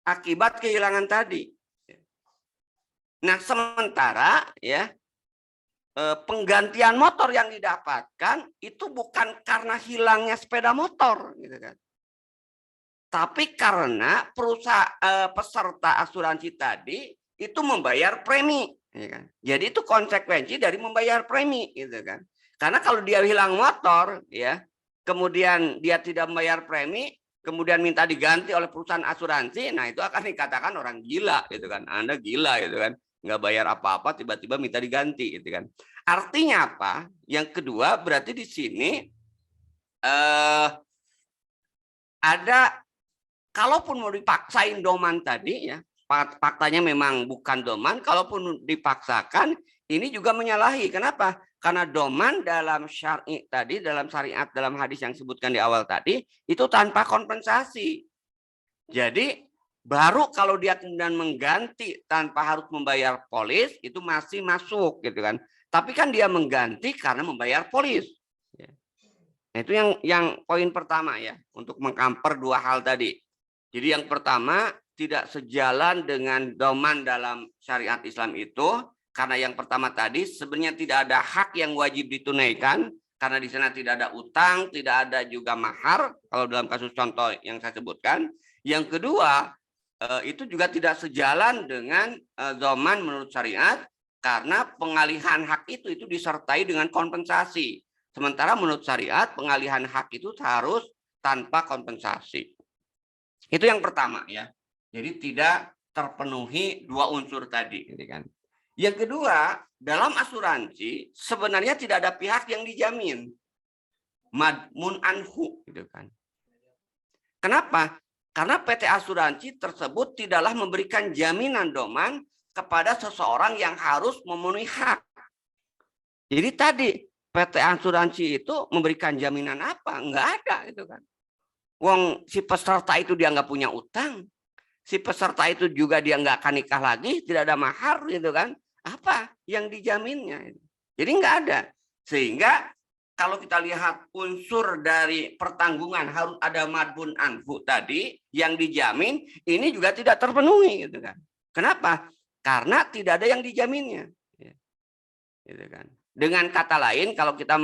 akibat kehilangan tadi. Nah, sementara ya penggantian motor yang didapatkan itu bukan karena hilangnya sepeda motor, gitu kan? Tapi karena perusahaan peserta asuransi tadi itu membayar premi, ya kan? Jadi itu konsekuensi dari membayar premi, gitu kan? Karena kalau dia hilang motor, ya, kemudian dia tidak membayar premi, kemudian minta diganti oleh perusahaan asuransi, nah itu akan dikatakan orang gila, gitu kan? Anda gila, gitu kan? Nggak bayar apa-apa, tiba-tiba minta diganti, gitu kan? Artinya apa? Yang kedua berarti di sini ada, kalaupun mau dipaksain doman tadi ya, faktanya memang bukan doman, kalaupun dipaksakan ini juga menyalahi. Kenapa? Karena doman dalam syar'i tadi, dalam syariat, dalam hadis yang disebutkan di awal tadi, itu tanpa kompensasi. Jadi baru kalau dia kemudian mengganti tanpa harus membayar polis, itu masih masuk gitu kan. Tapi kan dia mengganti karena membayar polis. Nah, itu yang poin pertama ya, untuk mengkamper dua hal tadi. Jadi yang pertama tidak sejalan dengan doman dalam syariat Islam itu, karena yang pertama tadi sebenarnya tidak ada hak yang wajib ditunaikan, karena di sana tidak ada utang, tidak ada juga mahar, kalau dalam kasus contoh yang saya sebutkan. Yang kedua, itu juga tidak sejalan dengan doman menurut syariat, karena pengalihan hak itu disertai dengan kompensasi. Sementara menurut syariat pengalihan hak itu harus tanpa kompensasi. Itu yang pertama ya. Jadi tidak terpenuhi dua unsur tadi, gitu kan. Yang kedua, dalam asuransi sebenarnya tidak ada pihak yang dijamin. Madmun anhu, gitu kan. Kenapa? Karena PT asuransi tersebut tidaklah memberikan jaminan doman kepada seseorang yang harus memenuhi hak. Jadi tadi PT asuransi itu memberikan jaminan apa? Enggak ada itu kan. Wong si peserta itu dia nggak punya utang, si peserta itu juga dia nggak akan nikah lagi, tidak ada mahar gitu kan. Apa yang dijaminnya? Jadi nggak ada. Sehingga kalau kita lihat unsur dari pertanggungan harus ada madbun anfu tadi yang dijamin, ini juga tidak terpenuhi gitu kan. Kenapa? Karena tidak ada yang dijaminnya. Gitu kan. Dengan kata lain, kalau kita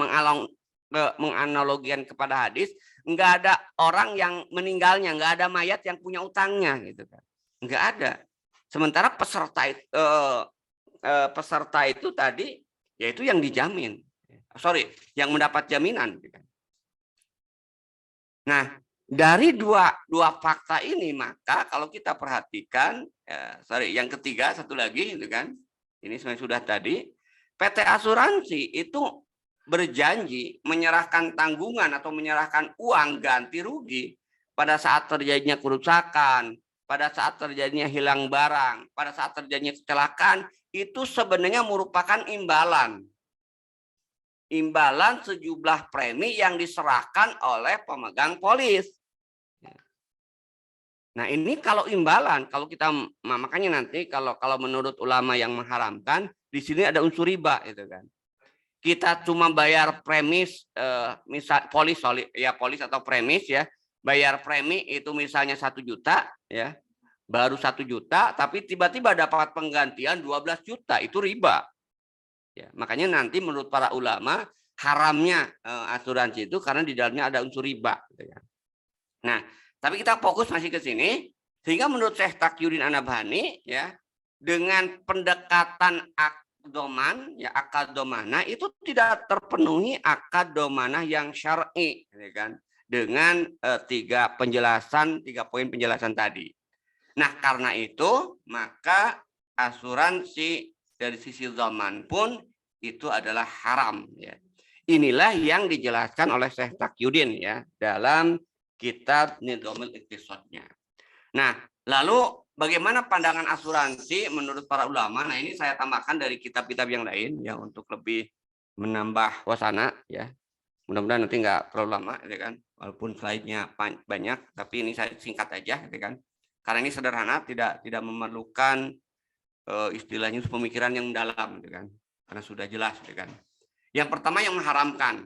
menganalogikan kepada hadis, nggak ada orang yang meninggalnya, nggak ada mayat yang punya utangnya, gitu kan. Enggak ada. Sementara peserta itu tadi yaitu yang dijamin. Sorry, yang mendapat jaminan. Nah, dari dua fakta ini maka kalau kita perhatikan, yang ketiga satu lagi itu kan, ini sebenarnya sudah tadi, PT asuransi itu berjanji menyerahkan tanggungan atau menyerahkan uang ganti rugi pada saat terjadinya kerusakan, pada saat terjadinya hilang barang, pada saat terjadinya kecelakaan, itu sebenarnya merupakan imbalan sejumlah premi yang diserahkan oleh pemegang polis. Nah, ini kalau imbalan, kalau kita makanya nanti kalau menurut ulama yang mengharamkan, di sini ada unsur riba itu kan. Kita cuma bayar premis misal polis atau premis ya, bayar premi itu misalnya 1 juta ya. Baru 1 juta tapi tiba-tiba dapat penggantian 12 juta, itu riba. Ya, makanya nanti menurut para ulama haramnya asuransi itu karena di dalamnya ada unsur riba. Gitu ya. Nah, tapi kita fokus masih ke sini, sehingga menurut Syekh Taqiyuddin An-Nabhani ya, dengan pendekatan akad domanah itu tidak terpenuhi akad domanah yang syar'i, ya kan? Dengan 3 poin penjelasan tadi. Nah, karena itu maka asuransi dari sisi zaman pun itu adalah haram ya. Inilah yang dijelaskan oleh Syekh Taqiyuddin ya dalam kitab Nidhamul Iqtisadnya. Nah, lalu bagaimana pandangan asuransi menurut para ulama? Nah, ini saya tambahkan dari kitab-kitab yang lain ya untuk lebih menambah wasana ya. Mudah-mudahan nanti nggak terlalu lama ya kan. Walaupun slide-nya banyak, tapi ini saya singkat aja ya kan. Karena ini sederhana, tidak memerlukan istilahnya pemikiran yang mendalam gitu kan. Karena sudah jelas gitu kan. Yang pertama yang mengharamkan.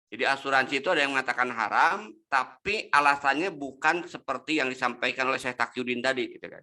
Jadi asuransi itu ada yang mengatakan haram, tapi alasannya bukan seperti yang disampaikan oleh Syekh Taqiyuddin tadi gitu kan.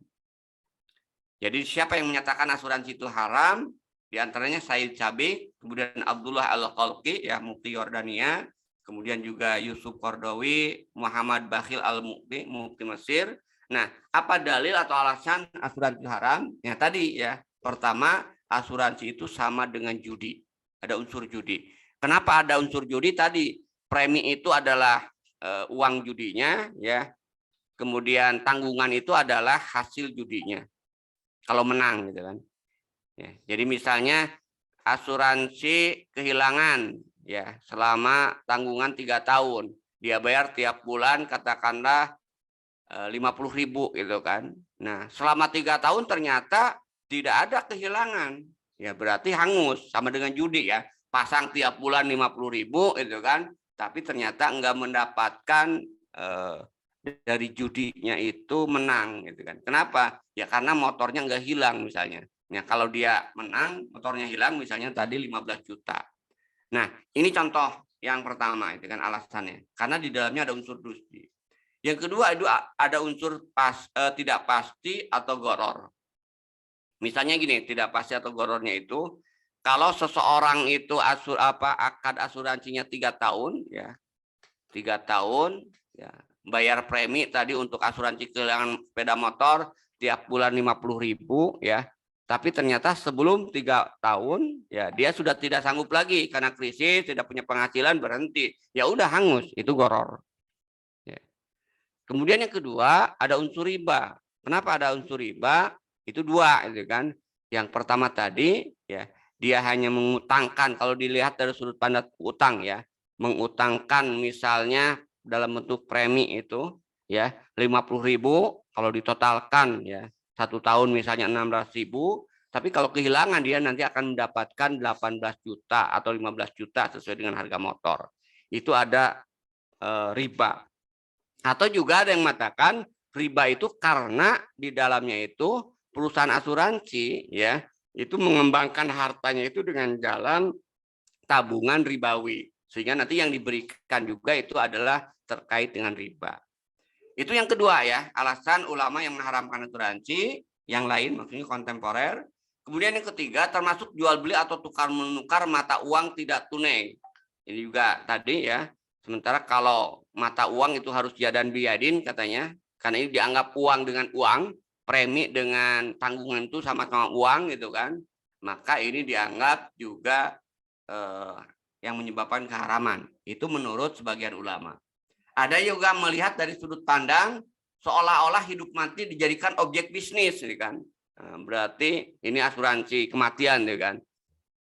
Jadi siapa yang menyatakan asuransi itu haram? Di antaranya Said Sabiq, kemudian Abdullah Al-Qalqi ya Mufti Yordania, kemudian juga Yusuf Qardawi, Muhammad Bakhil Al-Mufti, Mufti Mesir. Nah, apa dalil atau alasan asuransi haram? Ya tadi ya, pertama asuransi itu sama dengan judi. Ada unsur judi. Kenapa ada unsur judi tadi? Premi itu adalah uang judinya ya. Kemudian tanggungan itu adalah hasil judinya. Kalau menang gitu kan. Ya, jadi misalnya asuransi kehilangan ya selama tanggungan 3 tahun. Dia bayar tiap bulan katakanlah 50.000 gitu kan. Nah, selama 3 tahun ternyata tidak ada kehilangan. Ya berarti hangus, sama dengan judi ya. Pasang tiap bulan 50.000 itu kan, tapi ternyata enggak mendapatkan dari judinya itu menang gitu kan. Kenapa? Ya karena motornya enggak hilang misalnya. Nah, kalau dia menang, motornya hilang misalnya tadi 15 juta. Nah, ini contoh yang pertama itu kan alasannya. Karena di dalamnya ada unsur dusti. Yang kedua itu ada unsur tidak pasti atau goror. Misalnya gini, tidak pasti atau gorornya itu kalau seseorang itu akad asuransinya 3 tahun ya. 3 tahun ya, bayar premi tadi untuk asuransi kehilangan sepeda motor tiap bulan 50.000 ya. Tapi ternyata sebelum 3 tahun ya dia sudah tidak sanggup lagi karena krisis, tidak punya penghasilan, berhenti. Ya udah hangus, itu goror. Ya. Kemudian yang kedua ada unsur riba. Kenapa ada unsur riba? Itu 2 itu kan. Yang pertama tadi ya dia hanya mengutangkan, kalau dilihat dari sudut pandang utang ya, mengutangkan misalnya dalam bentuk premi itu ya 50.000, kalau ditotalkan ya 1 tahun misalnya 16.000, tapi kalau kehilangan dia nanti akan mendapatkan 18 juta atau 15 juta sesuai dengan harga motor. Itu ada riba. Atau juga ada yang mengatakan riba itu karena di dalamnya itu perusahaan asuransi ya itu mengembangkan hartanya itu dengan jalan tabungan ribawi, sehingga nanti yang diberikan juga itu adalah terkait dengan riba. Itu yang kedua ya, alasan ulama yang mengharamkan asuransi. Yang lain maksudnya kontemporer. Kemudian yang ketiga termasuk jual beli atau tukar menukar mata uang tidak tunai. Ini juga tadi ya. Sementara kalau mata uang itu harus jadan biadin katanya, karena ini dianggap uang dengan uang, premi dengan tanggungan itu sama-sama uang gitu kan, maka ini dianggap juga yang menyebabkan keharaman. Itu menurut sebagian ulama. Ada juga melihat dari sudut pandang seolah-olah hidup mati dijadikan objek bisnis, gitu kan. Berarti ini asuransi kematian, gitu kan.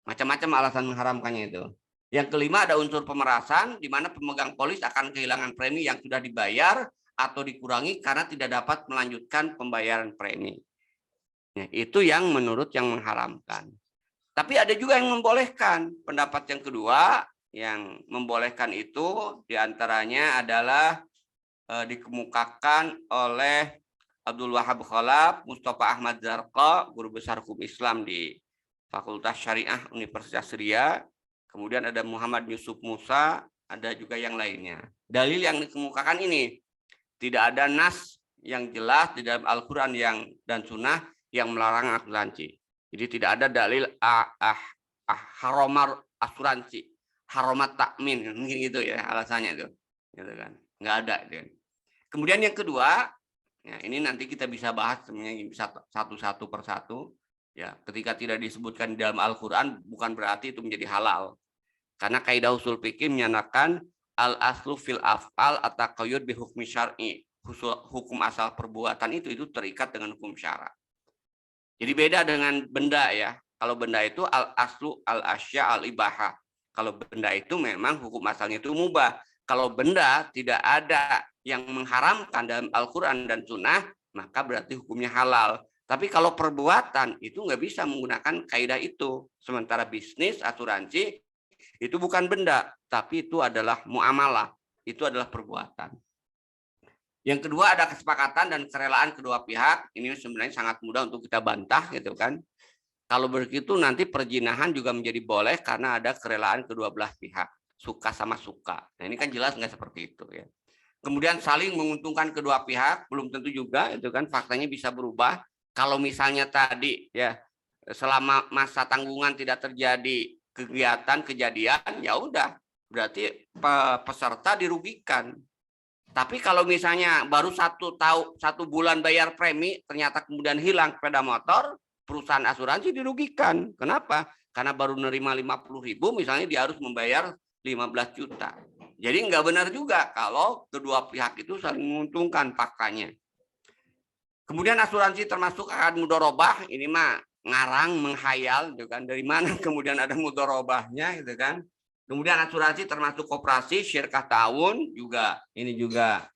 Macam-macam alasan mengharamkannya itu. Yang kelima ada unsur pemerasan, di mana pemegang polis akan kehilangan premi yang sudah dibayar atau dikurangi karena tidak dapat melanjutkan pembayaran premi. Nah, itu yang menurut yang mengharamkan. Tapi ada juga yang membolehkan. Pendapat yang kedua yang membolehkan itu diantaranya adalah dikemukakan oleh Abdul Wahab Khalaf, Mustafa Ahmad Zarqa, guru besar hukum Islam di Fakultas Syariah Universitas Ria. Kemudian ada Muhammad Yusuf Musa, ada juga yang lainnya. Dalil yang dikemukakan ini, tidak ada nas yang jelas di dalam Al-Quran dan Sunnah yang melarang asuransi. Jadi tidak ada dalil haromar asuransi, haromat takmin, mungkin gitu ya alasannya itu, gitu kan? Nggak ada. Gitu. Kemudian yang kedua, ya ini nanti kita bisa bahas sebenarnya satu persatu. Ya, ketika tidak disebutkan di dalam Al-Quran bukan berarti itu menjadi halal. Karena kaidah usul fikih menyatakan al aslu fil af'al at-taqayyud bi hukmi syar'i. Hukum asal perbuatan itu terikat dengan hukum syara. Jadi beda dengan benda ya. Kalau benda itu al aslu al asya al ibaha. Kalau benda itu memang hukum asalnya itu mubah. Kalau benda tidak ada yang mengharamkan dalam Al-Quran dan Sunnah, maka berarti hukumnya halal. Tapi kalau perbuatan itu nggak bisa menggunakan kaidah itu. Sementara bisnis, asuransi itu bukan benda, tapi itu adalah muamalah. Itu adalah perbuatan. Yang kedua ada kesepakatan dan kerelaan kedua pihak. Ini sebenarnya sangat mudah untuk kita bantah gitu kan. Kalau begitu nanti perzinahan juga menjadi boleh karena ada kerelaan kedua belah pihak. Suka sama suka. Nah ini kan jelas nggak seperti itu ya. Kemudian saling menguntungkan kedua pihak belum tentu juga itu kan, faktanya bisa berubah. Kalau misalnya tadi ya selama masa tanggungan tidak terjadi kegiatan kejadian, ya udah berarti peserta dirugikan. Tapi kalau misalnya baru satu bulan bayar premi, ternyata kemudian hilang sepeda motor, perusahaan asuransi dirugikan. Kenapa? Karena baru nerima 50.000, misalnya dia harus membayar 15 juta. Jadi nggak benar juga kalau kedua pihak itu saling menguntungkan faktanya. Kemudian asuransi termasuk akan mudorobah, ini mah ngarang, menghayal, gitu kan? Dari mana kemudian ada mudorobahnya, gitu kan? Kemudian asuransi termasuk koperasi, syirkah ta'awun juga, ini juga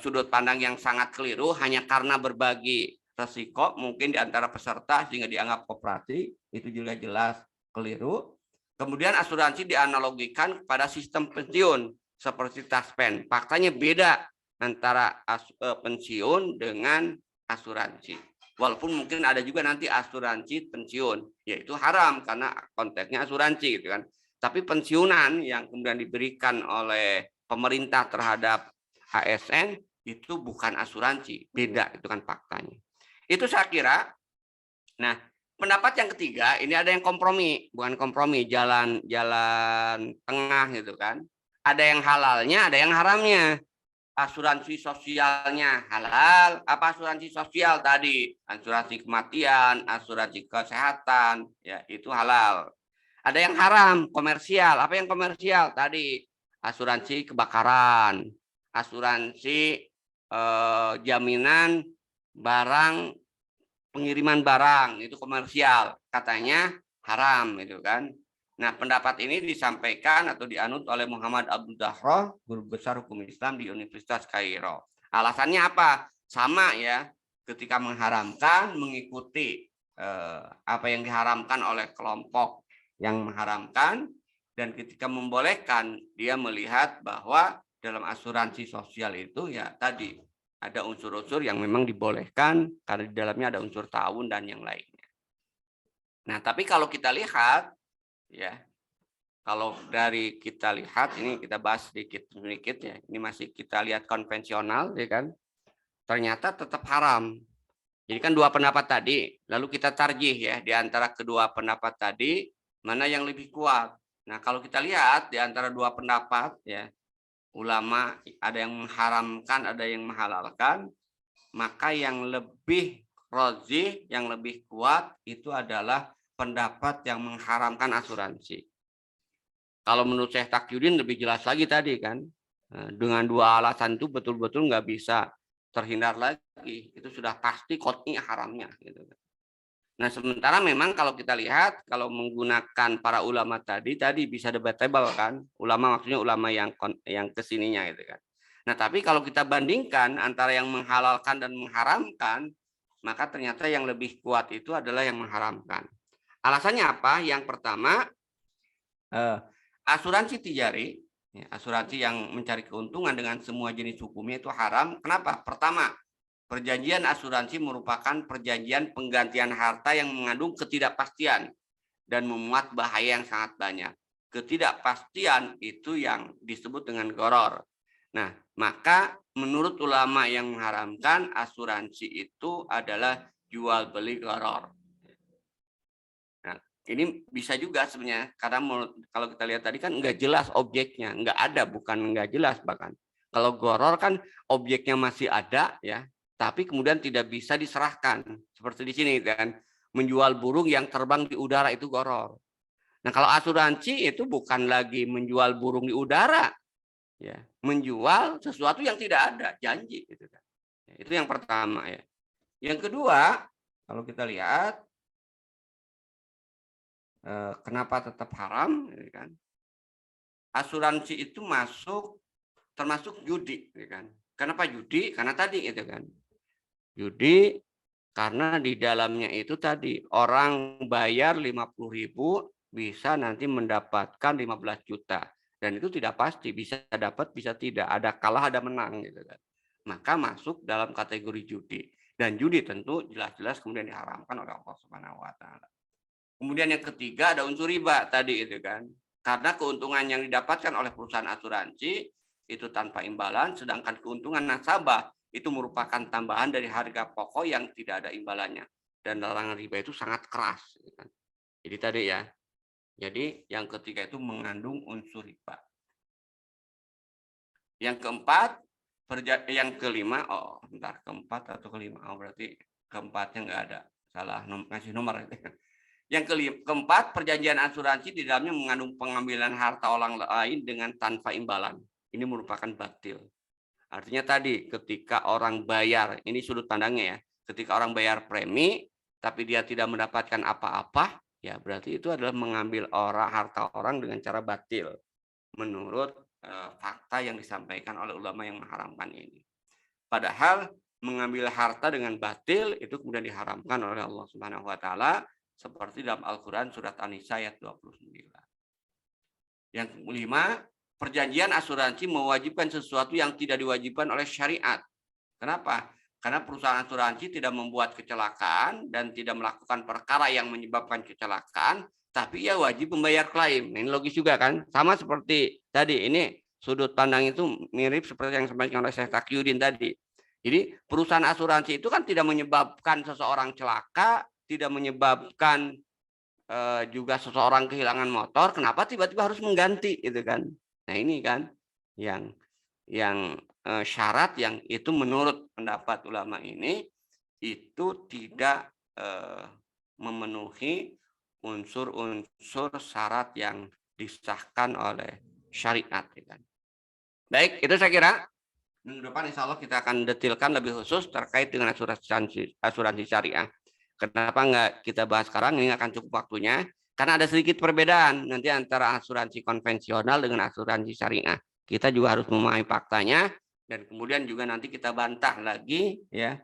sudut pandang yang sangat keliru, hanya karena berbagi resiko mungkin di antara peserta sehingga dianggap koperasi, itu juga jelas keliru. Kemudian asuransi dianalogikan pada sistem pensiun seperti taspen. Faktanya beda antara pensiun dengan asuransi. Walaupun mungkin ada juga nanti asuransi pensiun, yaitu haram karena konteksnya asuransi gitu kan. Tapi pensiunan yang kemudian diberikan oleh pemerintah terhadap ASN itu bukan asuransi, beda itu kan faktanya. Itu saya kira. Nah, pendapat yang ketiga ini ada yang kompromi, bukan kompromi, jalan tengah gitu kan. Ada yang halalnya, ada yang haramnya. Asuransi sosialnya halal, apa asuransi sosial tadi? Asuransi kematian, asuransi kesehatan, ya itu halal. Ada yang haram, komersial. Apa yang komersial? Tadi asuransi kebakaran, asuransi jaminan barang, pengiriman barang, itu komersial. Katanya haram, itu kan. Nah, pendapat ini disampaikan atau dianut oleh Muhammad Abdul Dahroh, guru besar hukum Islam di Universitas Kairo. Alasannya apa? Sama ya, ketika mengharamkan mengikuti apa yang diharamkan oleh kelompok yang mengharamkan, dan ketika membolehkan dia melihat bahwa dalam asuransi sosial itu ya tadi ada unsur-unsur yang memang dibolehkan karena di dalamnya ada unsur ta'awun dan yang lainnya. Nah, tapi kalau kita lihat ya, kalau dari kita lihat ini kita bahas sedikit ya, ini masih kita lihat konvensional ya kan, ternyata tetap haram. Jadi kan dua pendapat tadi, lalu kita tarjih ya di antara kedua pendapat tadi mana yang lebih kuat. Nah, kalau kita lihat di antara dua pendapat ya, ulama ada yang mengharamkan, ada yang menghalalkan. maka yang lebih rajih, yang lebih kuat itu adalah pendapat yang mengharamkan asuransi. Kalau menurut Syekh Taqiyuddin lebih jelas lagi tadi kan, dengan dua alasan itu betul-betul nggak bisa terhindar lagi, itu sudah pasti qot'i haramnya. Gitu. Nah sementara memang kalau kita lihat, kalau menggunakan para ulama tadi bisa debatable kan, ulama maksudnya ulama yang kesininya gitu kan. Nah tapi kalau kita bandingkan antara yang menghalalkan dan mengharamkan, maka ternyata yang lebih kuat itu adalah yang mengharamkan. Alasannya apa? Yang pertama, asuransi tijari, asuransi yang mencari keuntungan dengan semua jenis hukumnya itu haram. Kenapa? Pertama, perjanjian asuransi merupakan perjanjian penggantian harta yang mengandung ketidakpastian dan memuat bahaya yang sangat banyak. Ketidakpastian itu yang disebut dengan gharar. Nah, maka menurut ulama yang mengharamkan, asuransi itu adalah jual beli gharar. Nah, ini bisa juga sebenarnya karena kalau kita lihat tadi kan nggak jelas objeknya, nggak ada, bukan nggak jelas bahkan. Kalau gharar kan objeknya masih ada ya, tapi kemudian tidak bisa diserahkan seperti di sini kan, menjual burung yang terbang di udara itu gharar. Nah kalau asuransi itu bukan lagi menjual burung di udara, ya, menjual sesuatu yang tidak ada, janji gitu kan. Itu yang pertama ya. Yang kedua, kalau kita lihat kenapa tetap haram, kan? Asuransi itu termasuk judi, kan? Kenapa judi? Karena tadi itu kan. Judi karena di dalamnya itu tadi orang bayar 50.000 bisa nanti mendapatkan 15 juta dan itu tidak pasti, bisa dapat bisa tidak, ada kalah ada menang gitu kan. Maka masuk dalam kategori judi dan judi tentu jelas-jelas kemudian diharamkan oleh Allah Subhanahu wa taala. Kemudian yang ketiga ada unsur riba tadi itu kan. Karena keuntungan yang didapatkan oleh perusahaan asuransi itu tanpa imbalan, sedangkan keuntungan nasabah itu merupakan tambahan dari harga pokok yang tidak ada imbalannya. Dan larangan riba itu sangat keras. Jadi tadi ya. Jadi yang ketiga itu mengandung unsur riba. Yang keempat, yang kelima, keempat atau kelima, berarti keempatnya nggak ada. Salah ngasih nomor. Yang keempat, perjanjian asuransi di dalamnya mengandung pengambilan harta orang lain dengan tanpa imbalan. Ini merupakan batil. Artinya tadi ketika orang bayar, ini sudut pandangnya ya, ketika orang bayar premi, tapi dia tidak mendapatkan apa-apa, ya berarti itu adalah mengambil harta orang dengan cara batil. Menurut fakta yang disampaikan oleh ulama yang mengharamkan ini. Padahal mengambil harta dengan batil itu kemudian diharamkan oleh Allah Subhanahu wa taala seperti dalam Al-Qur'an surat An-Nisa ayat 29. Yang kelima, perjanjian asuransi mewajibkan sesuatu yang tidak diwajibkan oleh syariat. Kenapa? Karena perusahaan asuransi tidak membuat kecelakaan dan tidak melakukan perkara yang menyebabkan kecelakaan, tapi ia wajib membayar klaim. Ini logis juga kan? Sama seperti tadi, ini sudut pandang itu mirip seperti yang disampaikan oleh Syekh Taqiyuddin tadi. Jadi perusahaan asuransi itu kan tidak menyebabkan seseorang celaka, tidak menyebabkan juga seseorang kehilangan motor, kenapa tiba-tiba harus mengganti itu kan? Nah ini kan yang syarat yang itu menurut pendapat ulama ini itu tidak memenuhi unsur-unsur syarat yang disahkan oleh syariat. Kan? Baik, itu saya kira minggu depan insya Allah kita akan detilkan lebih khusus terkait dengan asuransi syariah. Kenapa nggak kita bahas sekarang? Ini akan cukup waktunya. Karena ada sedikit perbedaan nanti antara asuransi konvensional dengan asuransi syariah. Kita juga harus memahami faktanya dan kemudian juga nanti kita bantah lagi ya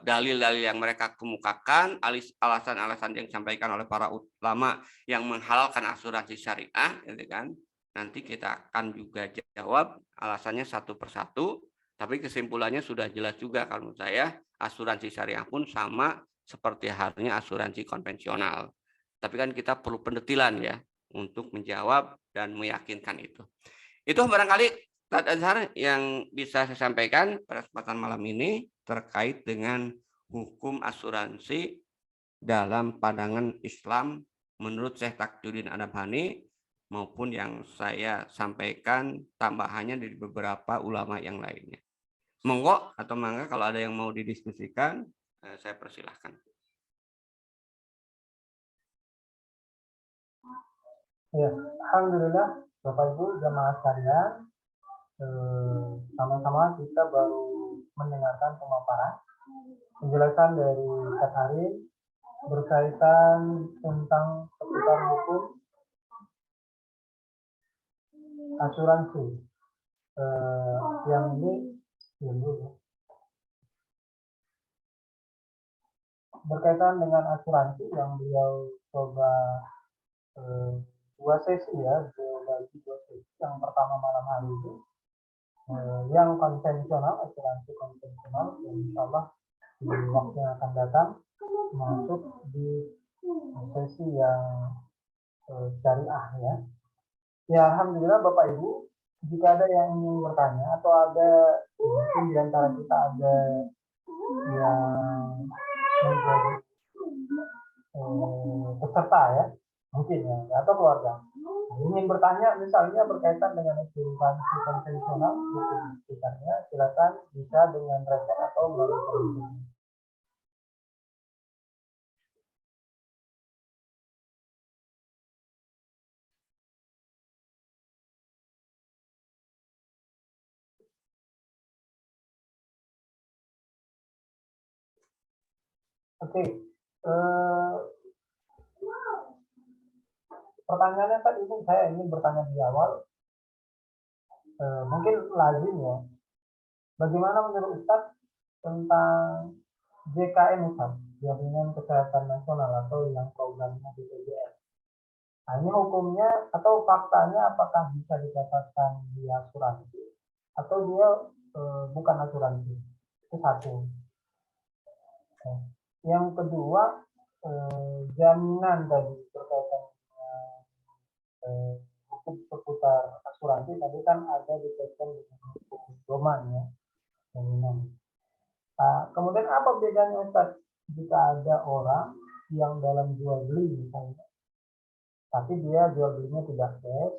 dalil-dalil yang mereka kemukakan, alasan-alasan yang disampaikan oleh para ulama yang menghalalkan asuransi syariah, gitu kan? Nanti kita akan juga jawab alasannya satu persatu. Tapi kesimpulannya sudah jelas juga kalau menurut saya, asuransi syariah pun sama seperti halnya asuransi konvensional. Tapi kan kita perlu pendetilan ya untuk menjawab dan meyakinkan itu. Itu barangkali Azhar yang bisa saya sampaikan pada kesempatan malam ini terkait dengan hukum asuransi dalam pandangan Islam menurut Syekh Taqiyuddin An-Nabhani maupun yang saya sampaikan tambahannya dari beberapa ulama yang lainnya. Monggo atau mangga kalau ada yang mau didiskusikan, saya persilahkan. Ya, alhamdulillah Bapak Ibu jamaah sekalian, sama-sama kita baru mendengarkan pemaparan penjelasan dari Ustaz Arif berkaitan tentang seputar hukum asuransi. Yang ini berkaitan dengan asuransi yang beliau coba dua sesi ya, bagi dua sesi. Yang pertama malam hari ini yang konvensional, asuransi konvensional, yang insya Allah di waktu yang akan datang masuk di sesi yang syariah ya. Ya, alhamdulillah Bapak Ibu, jika ada yang ingin bertanya atau ada mungkin di antara kita ada yang menjadi peserta ya, mungkin ya, atau keluarga ingin bertanya misalnya berkaitan dengan asuransi konvensional sekitarnya, silakan bisa dengan respon atau melalui komentar. Oke, pertanyaannya tadi ini saya ingin bertanya di awal, mungkin lazim ya. Bagaimana menurut Ustaz tentang JKN Ustaz, Jaminan Kesehatan Nasional atau yang programnya BPJS? Nah, ini hukumnya atau faktanya apakah bisa dikatakan dia asuransi atau dia bukan asuransi? Itu satu. Yang kedua, jaminan tadi berkaitan dengan hukum seputar asuransi tadi kan ada dikaitkan dengan hukum domain ya, jaminan. Nah, kemudian apa bedanya Ustaz jika ada orang yang dalam jual beli misalnya, tapi dia jual belinya tidak cash,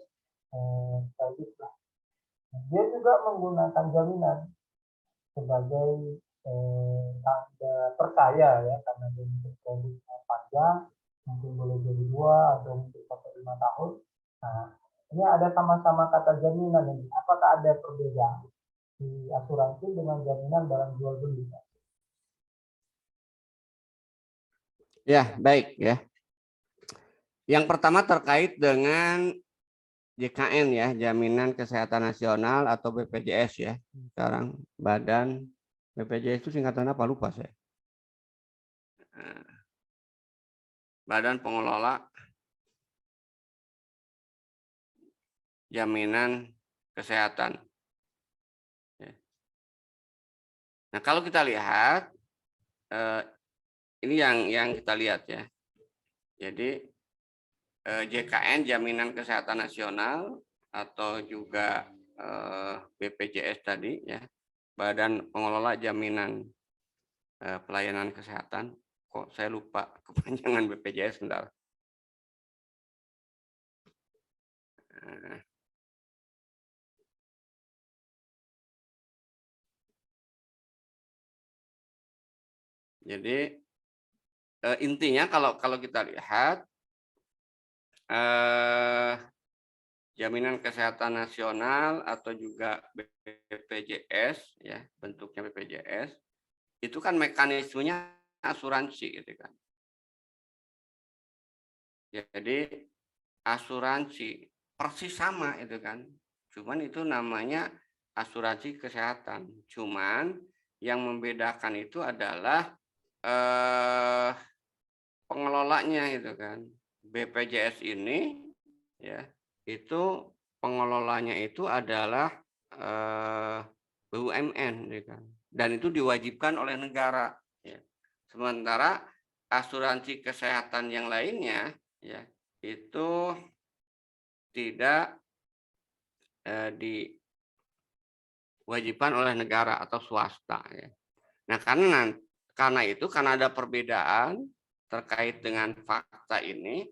dia juga menggunakan jaminan sebagai tanda percaya ya, karena dia untuk kreditnya panjang, mungkin boleh jadi 2 atau mungkin sampai 5 tahun. Nah, ini ada sama-sama kata jaminan ini. Apakah ada perbedaan di asuransi dengan jaminan dalam jual beli? Ya, baik ya. Yang pertama terkait dengan JKN ya, Jaminan Kesehatan Nasional atau BPJS ya. Sekarang Badan BPJS itu singkatan apa lupa saya. Badan Pengelola Jaminan Kesehatan. Nah, kalau kita lihat ini yang kita lihat ya. Jadi JKN Jaminan Kesehatan Nasional atau juga BPJS tadi ya, Badan Pengelola Jaminan Pelayanan Kesehatan. Kok saya lupa kepanjangan BPJS bentar. Jadi intinya kalau kita lihat Jaminan Kesehatan Nasional atau juga BPJS ya, bentuknya BPJS itu kan mekanismenya asuransi gitu kan. Jadi asuransi persis sama itu kan. Cuman itu namanya asuransi kesehatan. Cuman yang membedakan itu adalah pengelolanya itu kan. BPJS ini ya itu pengelolanya itu adalah BUMN ya kan. Dan itu diwajibkan oleh negara ya. Sementara asuransi kesehatan yang lainnya ya itu tidak diwajibkan oleh negara atau swasta ya. Nah, karena itu karena ada perbedaan terkait dengan fakta ini,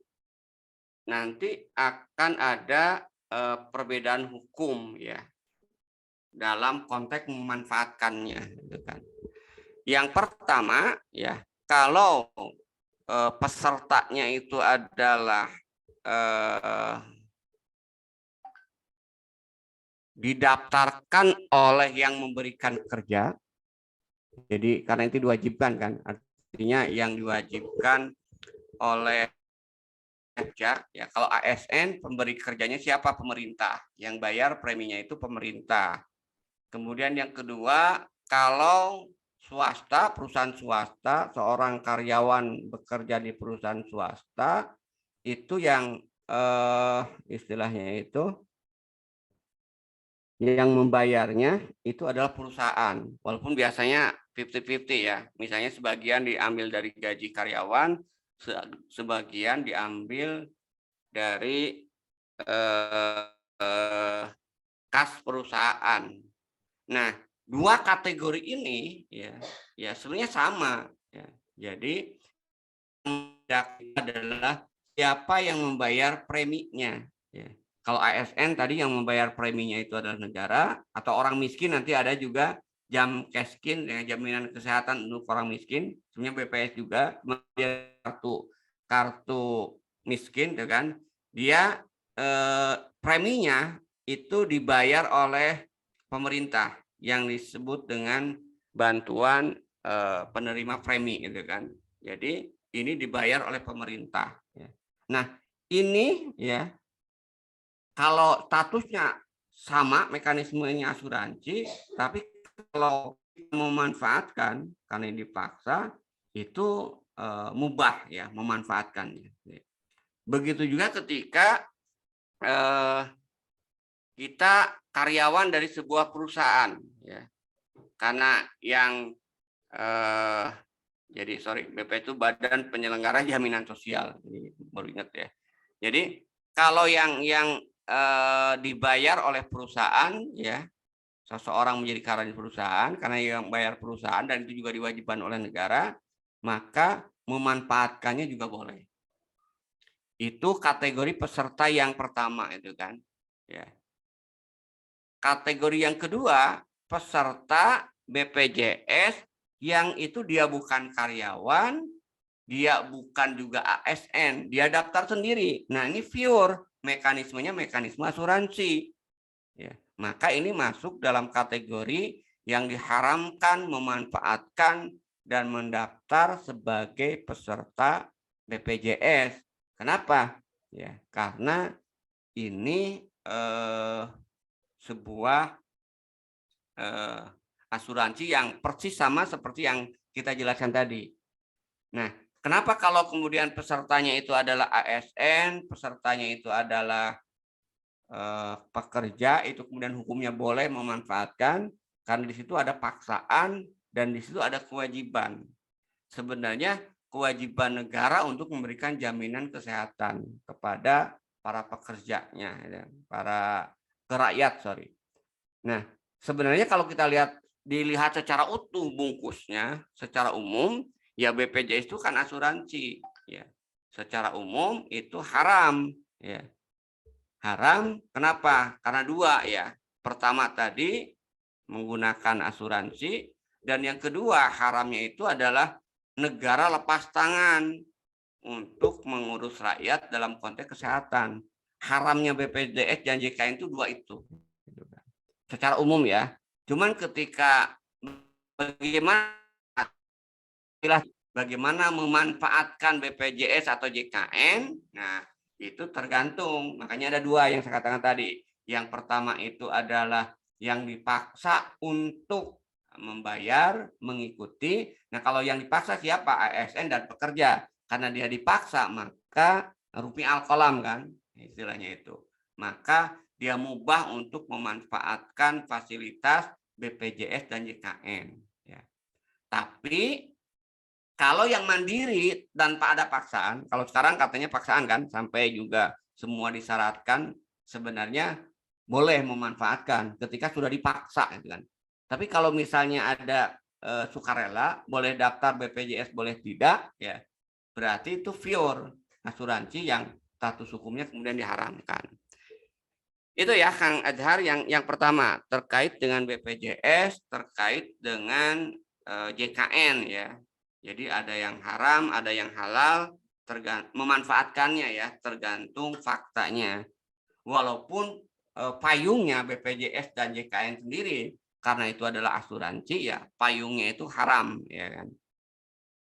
nanti akan ada perbedaan hukum ya. dalam konteks memanfaatkannya, gitu kan. Yang pertama ya, kalau pesertanya itu adalah didaftarkan oleh yang memberikan kerja, jadi karena itu diwajibkan kan, artinya yang diwajibkan oleh kerja ya. Kalau ASN pemberi kerjanya siapa? Pemerintah, yang bayar preminya itu pemerintah. Kemudian yang kedua, kalau swasta, perusahaan swasta, seorang karyawan bekerja di perusahaan swasta itu yang istilahnya itu yang membayarnya itu adalah perusahaan, walaupun biasanya 50-50 ya. Misalnya sebagian diambil dari gaji karyawan, sebagian diambil dari kas perusahaan. Nah, dua kategori ini ya sebenarnya sama ya. Jadi adalah siapa yang membayar preminya ya. Kalau ASN tadi yang membayar preminya itu adalah negara, atau orang miskin nanti ada juga jam keskin ya, jaminan kesehatan untuk orang miskin, sebenarnya BPS juga kartu miskin ya kan. Dia preminya itu dibayar oleh pemerintah yang disebut dengan bantuan penerima premi gitu kan. Jadi ini dibayar oleh pemerintah. Nah, ini ya kalau statusnya sama mekanismenya asuransi, tapi kalau memanfaatkan karena ini dipaksa itu mubah ya memanfaatkannya. Begitu juga ketika kita karyawan dari sebuah perusahaan ya. Karena yang jadi BP itu Badan Penyelenggara Jaminan Sosial. Jadi baru ingat ya. Jadi kalau yang dibayar oleh perusahaan ya, seseorang menjadi karyawan di perusahaan karena yang bayar perusahaan dan itu juga diwajibkan oleh negara, maka memanfaatkannya juga boleh. Itu kategori peserta yang pertama itu kan. Ya. Kategori yang kedua, peserta BPJS yang itu dia bukan karyawan, dia bukan juga ASN, dia daftar sendiri. Nah, ini pure mekanismenya mekanisme asuransi. Ya, maka ini masuk dalam kategori yang diharamkan memanfaatkan dan mendaftar sebagai peserta BPJS. Kenapa? Ya, karena ini sebuah asuransi yang persis sama seperti yang kita jelaskan tadi. Nah, kenapa kalau kemudian pesertanya itu adalah ASN, pesertanya itu adalah pekerja, itu kemudian hukumnya boleh memanfaatkan karena di situ ada paksaan dan di situ ada kewajiban. Sebenarnya kewajiban negara untuk memberikan jaminan kesehatan kepada para pekerjanya, para rakyat, Nah, sebenarnya kalau kita dilihat secara utuh bungkusnya, secara umum, ya BPJS itu kan asuransi, ya. Secara umum itu haram, ya. Haram, kenapa? Karena dua ya. Pertama tadi menggunakan asuransi, dan yang kedua haramnya itu adalah negara lepas tangan untuk mengurus rakyat dalam konteks kesehatan. Haramnya BPJS dan JKN itu dua itu. Secara umum ya. Cuman ketika bagaimana memanfaatkan BPJS atau JKN, nah itu tergantung. Makanya ada dua yang saya katakan tadi. Yang pertama itu adalah yang dipaksa untuk membayar, mengikuti. Nah kalau yang dipaksa siapa? ASN dan pekerja. Karena dia dipaksa, maka rupi al-qalam kan, istilahnya itu. Maka dia mubah untuk memanfaatkan fasilitas BPJS dan JKN. Ya. Tapi kalau yang mandiri tanpa ada paksaan, kalau sekarang katanya paksaan kan, sampai juga semua disyaratkan, sebenarnya boleh memanfaatkan ketika sudah dipaksa, gitu kan. Tapi kalau misalnya ada sukarela, boleh daftar BPJS, boleh tidak, ya berarti itu pure asuransi yang status hukumnya kemudian diharamkan. Itu ya Kang Azhar yang pertama terkait dengan BPJS, terkait dengan JKN ya. Jadi ada yang haram, ada yang halal, memanfaatkannya ya, tergantung faktanya. Walaupun payungnya BPJS dan JKN sendiri karena itu adalah asuransi ya, payungnya itu haram ya kan.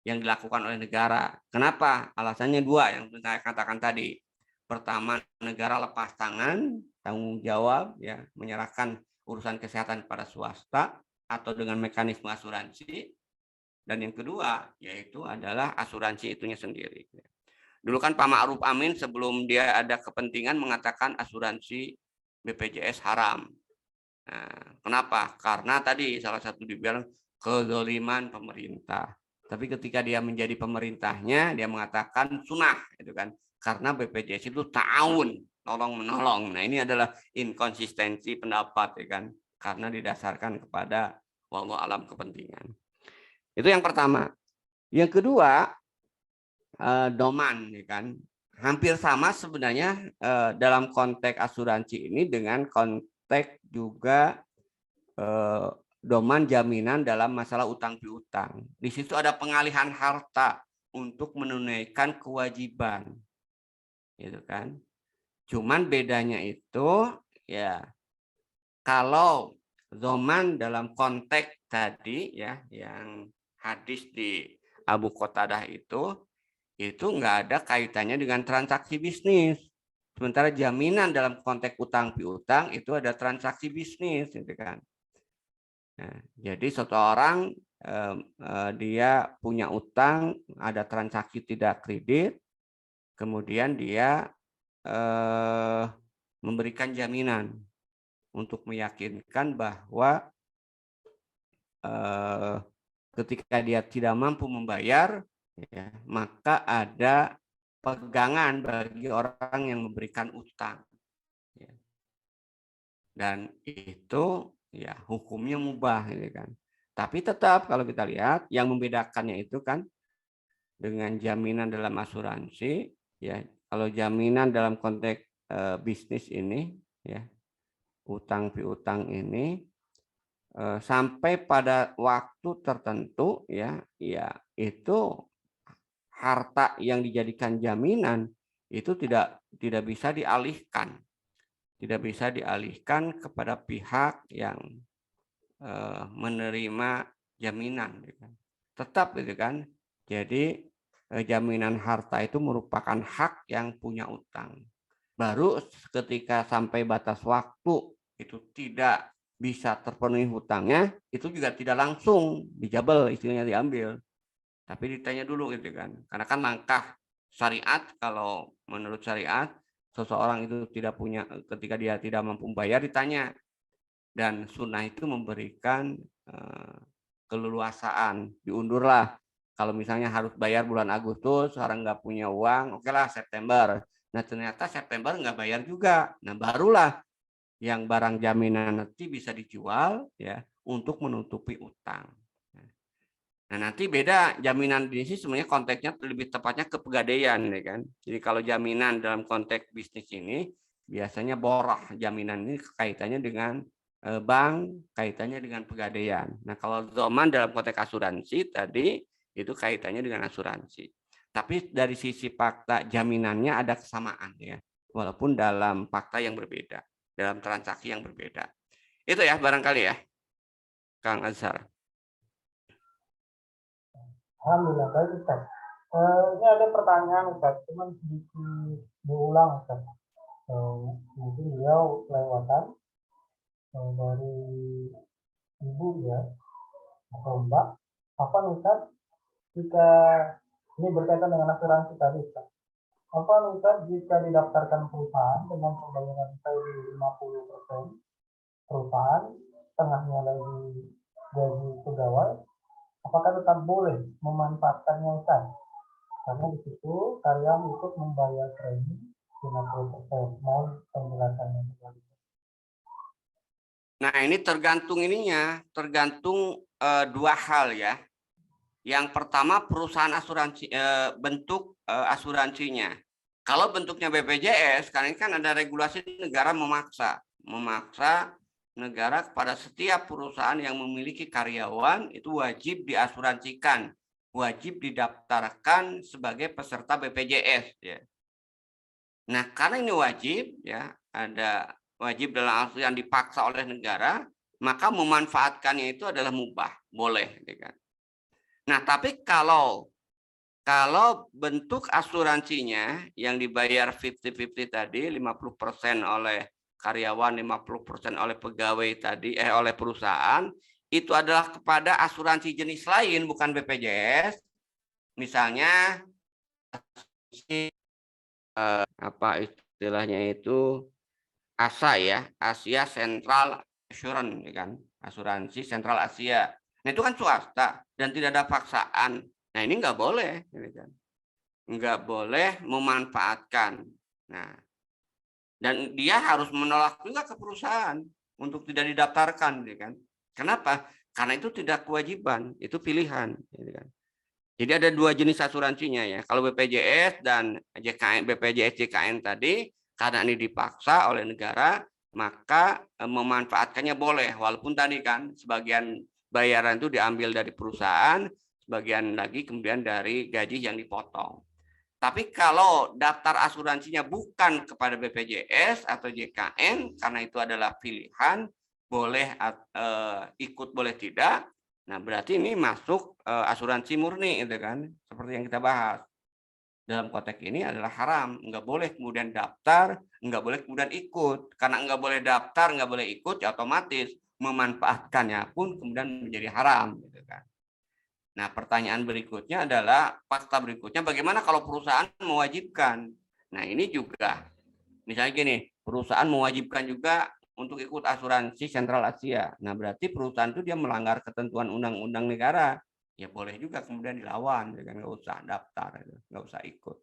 Yang dilakukan oleh negara. Kenapa? Alasannya dua yang saya katakan tadi. Pertama, negara lepas tangan, tanggung jawab, ya, menyerahkan urusan kesehatan pada swasta atau dengan mekanisme asuransi. Dan yang kedua, yaitu adalah asuransi itunya sendiri. Dulu kan Pak Ma'ruf Amin sebelum dia ada kepentingan mengatakan asuransi BPJS haram. Nah, kenapa? Karena tadi salah satu dibilang kezaliman pemerintah. Tapi ketika dia menjadi pemerintahnya, dia mengatakan sunnah, gitu kan? Karena BPJS itu ta'awun, tolong menolong. Nah, ini adalah inkonsistensi pendapat, ya kan? Karena didasarkan kepada wallahu alam kepentingan. Itu yang pertama. Yang kedua, doman, ya kan? Hampir sama sebenarnya dalam konteks asuransi ini dengan konteks juga doman jaminan dalam masalah utang piutang. Di situ ada pengalihan harta untuk menunaikan kewajiban, gitu kan? Cuman bedanya itu ya kalau doman dalam konteks tadi ya yang hadis di Abu Qatadah itu nggak ada kaitannya dengan transaksi bisnis. Sementara jaminan dalam konteks utang piutang itu ada transaksi bisnis, gitu kan? Nah, jadi seseorang dia punya utang, ada transaksi tidak kredit, kemudian dia memberikan jaminan untuk meyakinkan bahwa ketika dia tidak mampu membayar, ya, maka ada pegangan bagi orang yang memberikan utang. Ya. Dan itu ya hukumnya mubah, gitu kan. Tapi tetap kalau kita lihat yang membedakannya itu kan dengan jaminan dalam asuransi, ya kalau jaminan dalam konteks bisnis ini, ya utang piutang ini sampai pada waktu tertentu, ya itu harta yang dijadikan jaminan itu tidak bisa dialihkan. Tidak bisa dialihkan kepada pihak yang menerima jaminan, tetap, gitu kan. Jadi jaminan harta itu merupakan hak yang punya utang. Baru ketika sampai batas waktu itu tidak bisa terpenuhi hutangnya, itu juga tidak langsung dijabel, istilahnya diambil. Tapi ditanya dulu, gitu kan. Karena kan langkah syariat, kalau menurut syariat seseorang itu tidak punya, ketika dia tidak mampu membayar ditanya, dan sunnah itu memberikan keleluasaan, diundurlah. Kalau misalnya harus bayar bulan Agustus, sekarang nggak punya uang, oke lah September. Nah ternyata September nggak bayar juga. Nah barulah yang barang jaminan nanti bisa dijual ya untuk menutupi utang. Nah nanti beda jaminan di sini sebenarnya konteksnya lebih tepatnya ke pegadaian, ya kan. Jadi kalau jaminan dalam konteks bisnis ini biasanya borah, jaminan ini kaitannya dengan bank, kaitannya dengan pegadaian. Nah kalau zaman dalam konteks asuransi tadi itu kaitannya dengan asuransi. Tapi dari sisi fakta jaminannya ada kesamaan, ya, walaupun dalam fakta yang berbeda, dalam transaksi yang berbeda. Itu ya barangkali ya, Kang Azhar. Alhamdulillah, baik Ustaz. Ini ada pertanyaan Ustaz, cuman sedikit diulang Ustaz. Mungkin beliau kelewatan dari ibu ya atau mbak. Apa Ustaz jika ini berkaitan dengan asuransi tadi Ustaz? Apa Ustaz jika didaftarkan perusahaan dengan pembayaran salary 50% perusahaan, setengahnya lagi gaji pegawai, apakah tetap boleh memanfaatkannya Ustaz? Karena di situ karyawan ikut membayar premi 50%. Mohon penjelasannya kembali. Nah ini tergantung ininya, tergantung dua hal ya. Yang pertama perusahaan asuransi, bentuk asuransinya. Kalau bentuknya BPJS, karena ini kan ada regulasi negara memaksa negara kepada setiap perusahaan yang memiliki karyawan itu wajib diasuransikan, wajib didaftarkan sebagai peserta BPJS ya. Nah, karena ini wajib ya, ada wajib dalam arti yang dipaksa oleh negara, maka memanfaatkannya itu adalah mubah, boleh ya kan. Nah, tapi kalau bentuk asuransinya yang dibayar 50-50 tadi, 50% oleh karyawan, 50% oleh pegawai tadi, oleh perusahaan, itu adalah kepada asuransi jenis lain, bukan BPJS. Misalnya, apa istilahnya itu, ASA ya, Asia Central Assurance, ya kan? Asuransi Sentral Asia. Nah, itu kan swasta dan tidak ada paksaan. Nah, ini nggak boleh, ya kan? Nggak boleh memanfaatkan. Nah, dan dia harus menolak juga ke perusahaan untuk tidak didaftarkan, ya kan? Kenapa? Karena itu tidak kewajiban, itu pilihan, ya kan? Jadi ada dua jenis asuransinya ya. Kalau BPJS dan JKN, BPJS JKN tadi, karena ini dipaksa oleh negara, maka memanfaatkannya boleh. Walaupun tadi kan sebagian bayaran itu diambil dari perusahaan, sebagian lagi kemudian dari gaji yang dipotong. Tapi kalau daftar asuransinya bukan kepada BPJS atau JKN, karena itu adalah pilihan, boleh ikut boleh tidak. Nah, berarti ini masuk asuransi murni, itu kan, seperti yang kita bahas. Dalam konteks ini adalah haram, nggak boleh kemudian daftar, nggak boleh kemudian ikut. Karena nggak boleh daftar, nggak boleh ikut, ya otomatis memanfaatkannya pun kemudian menjadi haram, gitu kan. Nah, pertanyaan berikutnya adalah fakta berikutnya bagaimana kalau perusahaan mewajibkan. Nah, ini juga misalnya gini, perusahaan mewajibkan juga untuk ikut asuransi Sentral Asia. Nah, berarti perusahaan itu dia melanggar ketentuan undang-undang negara. Ya boleh juga kemudian dilawan, ya kan, nggak usah daftar, nggak usah ikut.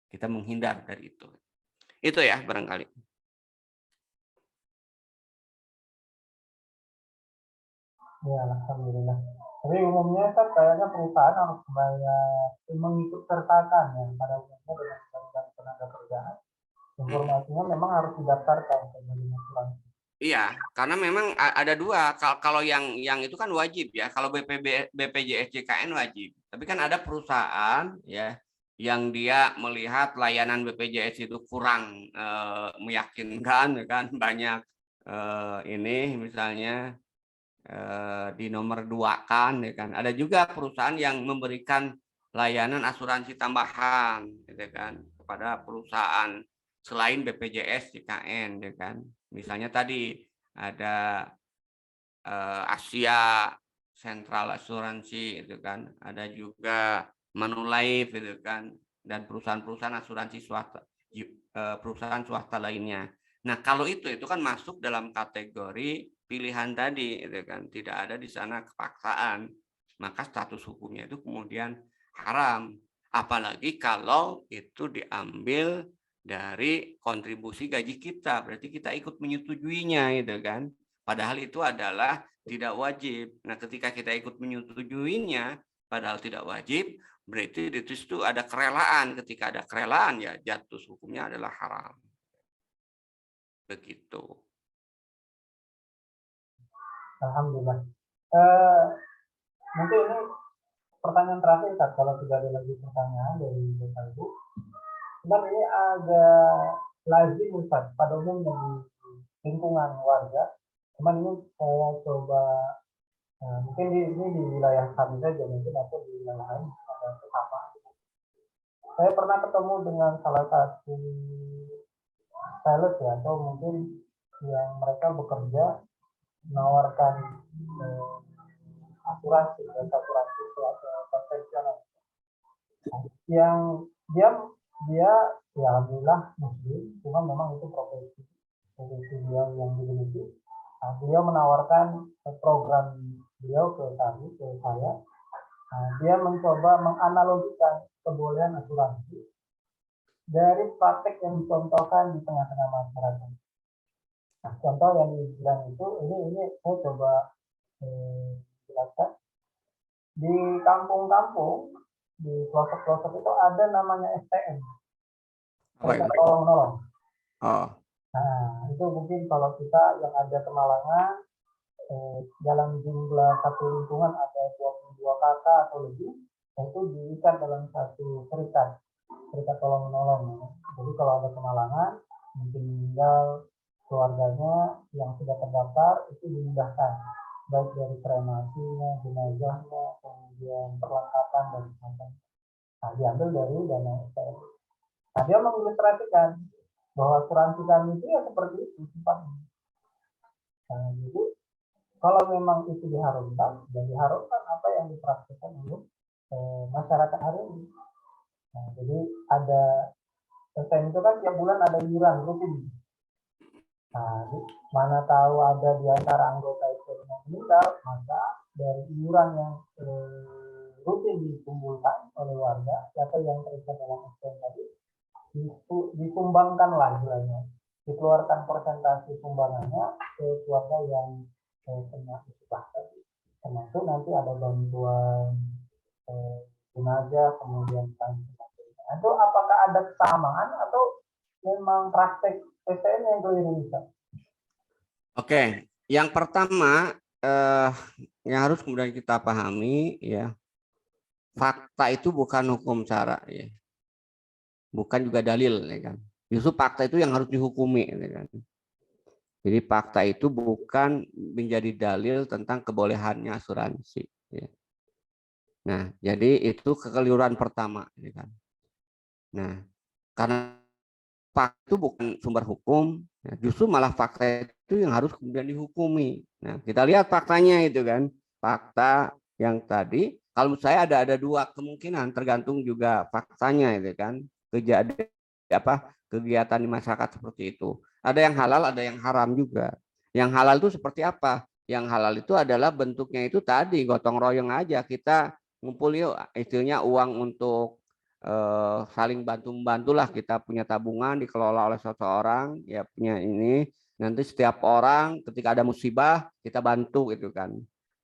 Kita menghindar dari itu. Itu ya barangkali. Ya, alhamdulillah. Tapi umumnya kan kayaknya perusahaan harus mengikut sertakan ya pada umumnya dengan undang-undang tenaga kerjaan. Informasinya memang harus didaftarkan ke badan asuransi. Iya, karena memang ada dua. Kalau yang itu kan wajib ya. Kalau BPJS JKN wajib. Tapi kan ada perusahaan ya yang dia melihat layanan BPJS itu kurang meyakinkan, kan banyak ini misalnya di nomor 2 kan, ya kan. Ada juga perusahaan yang memberikan layanan asuransi tambahan, gitu kan, kepada perusahaan selain BPJS JKN, ya kan. Misalnya tadi ada Asia Central Asuransi itu kan, ada juga Manulife itu kan, dan perusahaan-perusahaan asuransi swasta, perusahaan swasta lainnya. Nah, kalau itu kan masuk dalam kategori pilihan tadi, itu kan, tidak ada di sana kepaksaan, maka status hukumnya itu kemudian haram. Apalagi kalau itu diambil dari kontribusi gaji kita, berarti kita ikut menyetujuinya, itu kan. Padahal itu adalah tidak wajib. Nah, ketika kita ikut menyetujuinya, padahal tidak wajib, berarti di situ ada kerelaan. Ketika ada kerelaan, ya jatuh hukumnya adalah haram. Begitu. Alhamdulillah. Mungkin ini pertanyaan terakhir, Kak, kalau tidak ada lagi pertanyaan dari Bapak Ibu. Sebab ini agak lazim, Ustaz, pada umumnya di lingkungan warga. Cuman ini saya coba, mungkin ini di wilayah kami saja, mungkin atau di wilayah lain ada sama. Saya pernah ketemu dengan salah satu sales ya, atau mungkin yang mereka bekerja menawarkan asuransi dan asuransi konvensional yang dia dia ya alhamdulillah muslim, cuma memang itu profesi dia yang dimiliki. Nah, beliau menawarkan program beliau ke kami, ke saya. Nah, dia mencoba menganalogikan kebolehan asuransi dari praktek yang dicontohkan di tengah-tengah masyarakat. Nah, contoh yang dibilang itu, ini saya coba jelaskan. Di kampung-kampung, di pelosok-pelosok itu ada namanya STM. serikat tolong menolong. Oh, Nah, itu mungkin kalau kita yang ada kemalangan dalam jumlah satu lingkungan ada 22 kakak atau lebih, itu diikat dalam satu serikat tolong menolong. Jadi kalau ada kemalangan, mungkin meninggal keluarganya yang sudah terdaftar itu dimudahkan, baik dari kremasinya, jenazahnya, kemudian perlengkapan dan sebagainya. Nah, diambil dari dana SPM. Nah, dia mengilustrasikan bahwa asuransi kami itu ya seperti itu sifatnya. Nah, jadi kalau memang itu diharuskan, dan diharuskan apa yang dipraktikkan oleh masyarakat hari ini. Nah, jadi ada SPM itu kan tiap bulan ada iuran rutin. Nah, mana tahu ada di antara anggota itu yang meninggal, maka dari iuran yang rutin dikumpulkan oleh warga atau yang terikat dalam SPM tadi disumbangkan lah istilahnya, dikeluarkan persentase sumbangannya ke keluarga yang kena musibah tadi. Termasuk nanti ada bantuan jenazah, kemudian sebagainya. Itu apakah ada kesamaan atau memang praktek PTN yang keliru bisa? Oke, yang pertama yang harus kemudian kita pahami ya, fakta itu bukan hukum syara ya, bukan juga dalil ya kan. Justru fakta itu yang harus dihukumi ya kan. Jadi fakta itu bukan menjadi dalil tentang kebolehannya asuransi. Ya. Nah, jadi itu kekeliruan pertama ya kan. Nah, karena fakta itu bukan sumber hukum, ya, justru malah fakta itu yang harus kemudian dihukumi. Nah, kita lihat faktanya itu kan, fakta yang tadi, kalau menurut saya ada dua kemungkinan, tergantung juga faktanya itu kan, kejadian kegiatan di masyarakat seperti itu. Ada yang halal, ada yang haram juga. Yang halal itu seperti apa? Yang halal itu adalah bentuknya itu tadi gotong royong aja, kita ngumpul yuk, istilahnya uang untuk saling bantu-bantulah, kita punya tabungan dikelola oleh seseorang ya, punya ini, nanti setiap orang ketika ada musibah kita bantu gitu kan.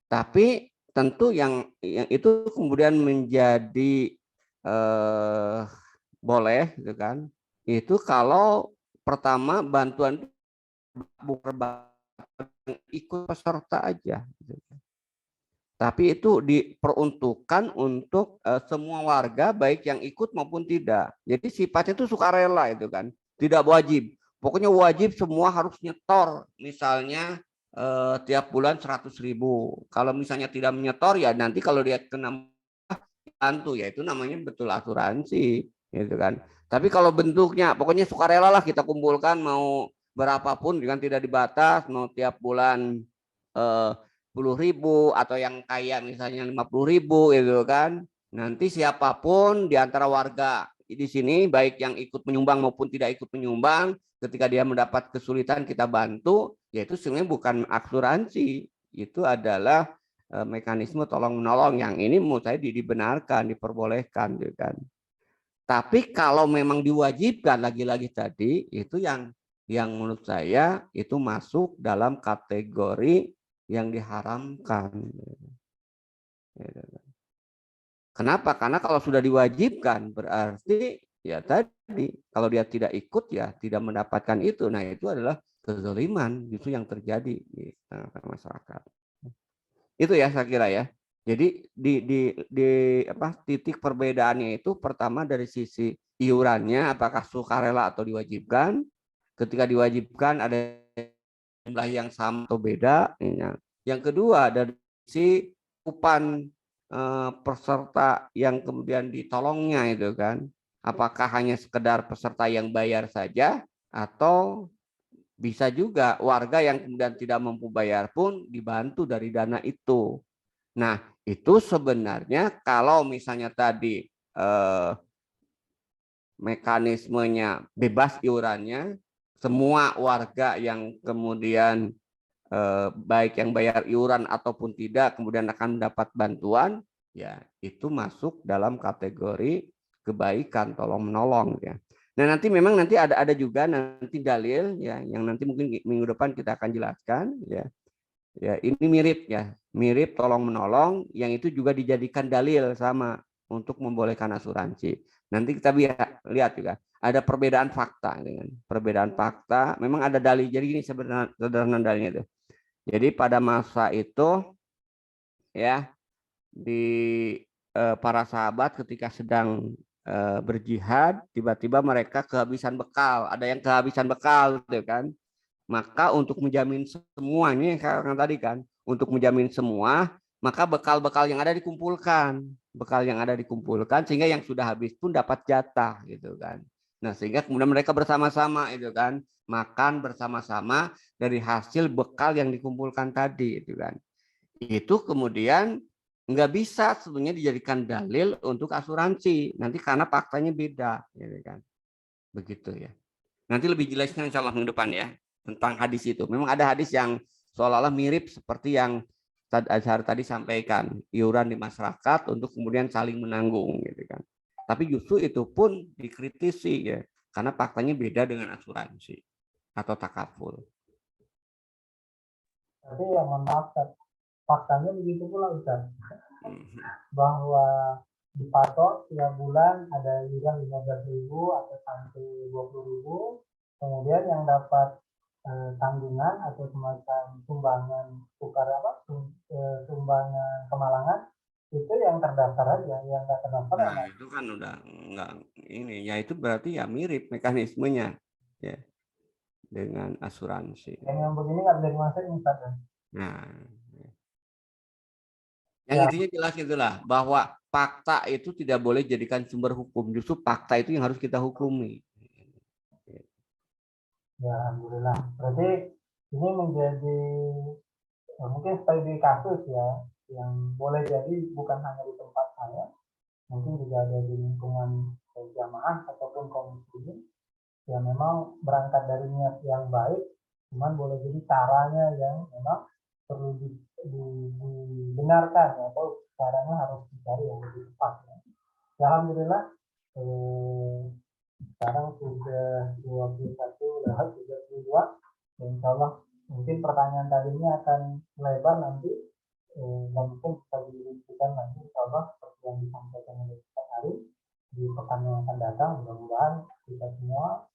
Tapi tentu yang itu kemudian menjadi boleh gitu kan, itu kalau pertama bantuan bukan ikut peserta aja gitu. Tapi itu diperuntukkan untuk semua warga, baik yang ikut maupun tidak. Jadi sifatnya itu sukarela itu kan, tidak wajib. Pokoknya wajib semua harus nyetor, misalnya tiap bulan 100.000. Kalau misalnya tidak menyetor ya nanti kalau dia kena bantu ya itu namanya betul asuransi, gitu kan. Tapi kalau bentuknya pokoknya sukarela lah, kita kumpulkan mau berapapun dengan tidak dibatas, mau tiap bulan 10.000 atau yang kaya misalnya 50.000 gitu kan. Nanti siapapun di antara warga di sini baik yang ikut menyumbang maupun tidak ikut menyumbang, ketika dia mendapat kesulitan kita bantu, yaitu sebenarnya bukan asuransi, itu adalah mekanisme tolong menolong yang ini menurut saya dibenarkan, diperbolehkan gitu kan. Tapi kalau memang diwajibkan lagi-lagi tadi itu yang menurut saya itu masuk dalam kategori yang diharamkan. Kenapa? Karena kalau sudah diwajibkan berarti ya tadi kalau dia tidak ikut ya tidak mendapatkan itu. Nah, itu adalah kezaliman justru yang terjadi di masyarakat. Itu ya saya kira ya. Jadi di titik perbedaannya itu pertama dari sisi iurannya apakah sukarela atau diwajibkan. Ketika diwajibkan ada jumlah yang sama atau beda. Yang kedua dari sisi cakupan peserta yang kemudian ditolongnya itu kan. Apakah hanya sekedar peserta yang bayar saja atau bisa juga warga yang kemudian tidak mampu bayar pun dibantu dari dana itu. Nah, itu sebenarnya kalau misalnya tadi mekanismenya bebas iurannya, semua warga yang kemudian baik yang bayar iuran ataupun tidak kemudian akan mendapat bantuan, ya itu masuk dalam kategori kebaikan tolong menolong ya. Nah, nanti memang nanti ada juga nanti dalil ya yang nanti mungkin minggu depan kita akan jelaskan ya. Ya, ini mirip ya, mirip tolong menolong yang itu juga dijadikan dalil sama untuk membolehkan asuransi. Nanti kita lihat juga ada perbedaan fakta dengan perbedaan fakta. Memang ada dalil. Jadi ini sederhana dalilnya itu. Jadi pada masa itu ya di para sahabat ketika sedang berjihad, tiba-tiba mereka kehabisan bekal. Ada yang kehabisan bekal, gitu kan? Maka untuk menjamin semua ini yang tadi kan, untuk menjamin semua, maka bekal-bekal yang ada dikumpulkan, sehingga yang sudah habis pun dapat jatah, gitu kan. Nah, sehingga kemudian mereka bersama-sama, itu kan, makan bersama-sama dari hasil bekal yang dikumpulkan tadi, itu kan. Itu kemudian nggak bisa sebenarnya dijadikan dalil untuk asuransi nanti karena faktanya beda, gitu kan. Begitu ya. Nanti lebih jelasnya insya Allah minggu depan ya tentang hadis itu. Memang ada hadis yang seolah-olah mirip seperti yang Azhar tadi sampaikan, iuran di masyarakat untuk kemudian saling menanggung, gitu kan. Tapi justru itu pun dikritisi ya, karena faktanya beda dengan asuransi atau takaful. Jadi yang mohon faktanya begitu pula Ustaz, bahwa dipatok tiap bulan ada iuran 15.000 atau sampai 20.000, kemudian yang dapat tanggungan atau semacam sumbangan sumbangan kemalangan itu yang terdaftar aja, yang nggak terdaftar. Nah, itu kan udah enggak ini ya, itu berarti ya mirip mekanismenya ya dengan asuransi. Yang begini nggak bisa dimasukin Ustaz. Nah, yang intinya jelas itulah bahwa fakta itu tidak boleh jadikan sumber hukum, justru fakta itu yang harus kita hukumi. Ya, alhamdulillah. Berarti ini menjadi mungkin studi kasus ya, yang boleh jadi bukan hanya di tempat saya, mungkin juga ada di lingkungan jamaah ataupun kaum muslimin yang memang berangkat dari niat yang baik, cuman boleh jadi caranya yang memang perlu dibenarkan ya, atau caranya harus dicari yang lebih tepat ya. Ya, alhamdulillah sekarang sudah 21 lewat 32, dan insya Allah mungkin pertanyaan tadinya akan melebar nanti, dan mungkin bisa didiskusikan nanti insya Allah seperti yang disampaikan oleh Ustaz Ari di pekan yang akan datang. Mudah-mudahan kita semua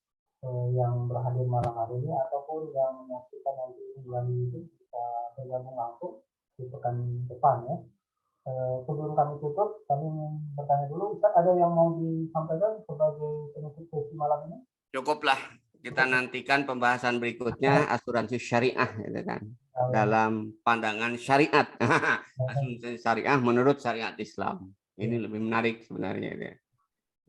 yang berhadir malam hari ini ataupun yang menyaksikan nanti melalui YouTube bisa bergabung langsung di pekan depan ya. Sebelum kami tutup, kami bertanya dulu, Ustaz, ada yang mau disampaikan sebagai penutup sesi malam ini? Cukuplah, kita nantikan pembahasan berikutnya asuransi syariah, gitu kan, dalam pandangan syariat. Asuransi syariah menurut syariat Islam. Ini lebih menarik sebenarnya ya.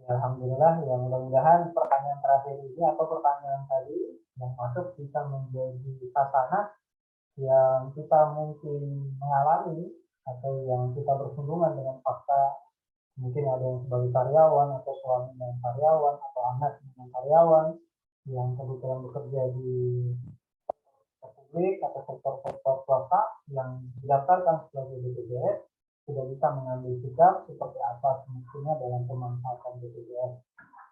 Alhamdulillah, ya mudah-mudahan pertanyaan terakhir ini atau pertanyaan tadi yang masuk bisa menjadi sasaran yang kita mungkin mengalami atau yang kita bersinggungan dengan fakta. Mungkin ada yang sebagai karyawan atau suami dengan karyawan atau anak dengan karyawan yang kebetulan bekerja di publik atau sektor-sektor swasta yang didaftarkan sebagai BPJS, sudah bisa mengambil sikap seperti apa semestinya dalam pemanfaatan BPJS.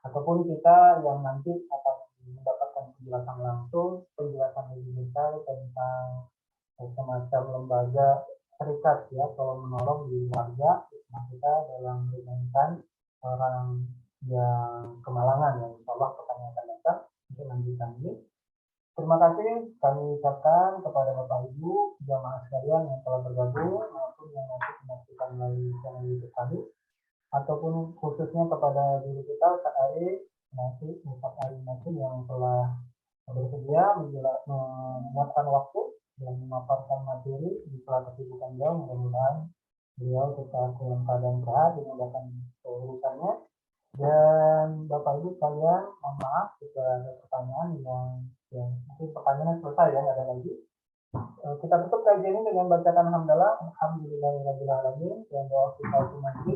Ataupun kita yang nanti akan mendapatkan penjelasan langsung, penjelasan lebih detail tentang semacam lembaga serikat ya, kalau menolong di warga kita dalam meringankan orang yang kemalangan ya. Insya Allah pertanyaan akan datang untuk lanjutan ini. Terima kasih kami ucapkan kepada Bapak Ibu jamaah sekalian yang telah bergabung maupun yang nanti menyaksikan melalui channel YouTube kami, ataupun khususnya kepada diri kita Ustaz Ari nanti yang telah bersedia menyiapkan waktu dan memaparkan materi di sela kesibukan beliau. Mudah-mudahan beliau tetap dalam keadaan sehat dimudahkan urusannya. Dan Bapak Ibu sekalian, mohon maaf jika ada pertanyaan yang mungkin pertanyaannya selesai ya, nggak ada lagi. Kita tutup kajian ini dengan bacaan hamdalah, alhamdulillahirabbil alamin, dan doa kita majlis.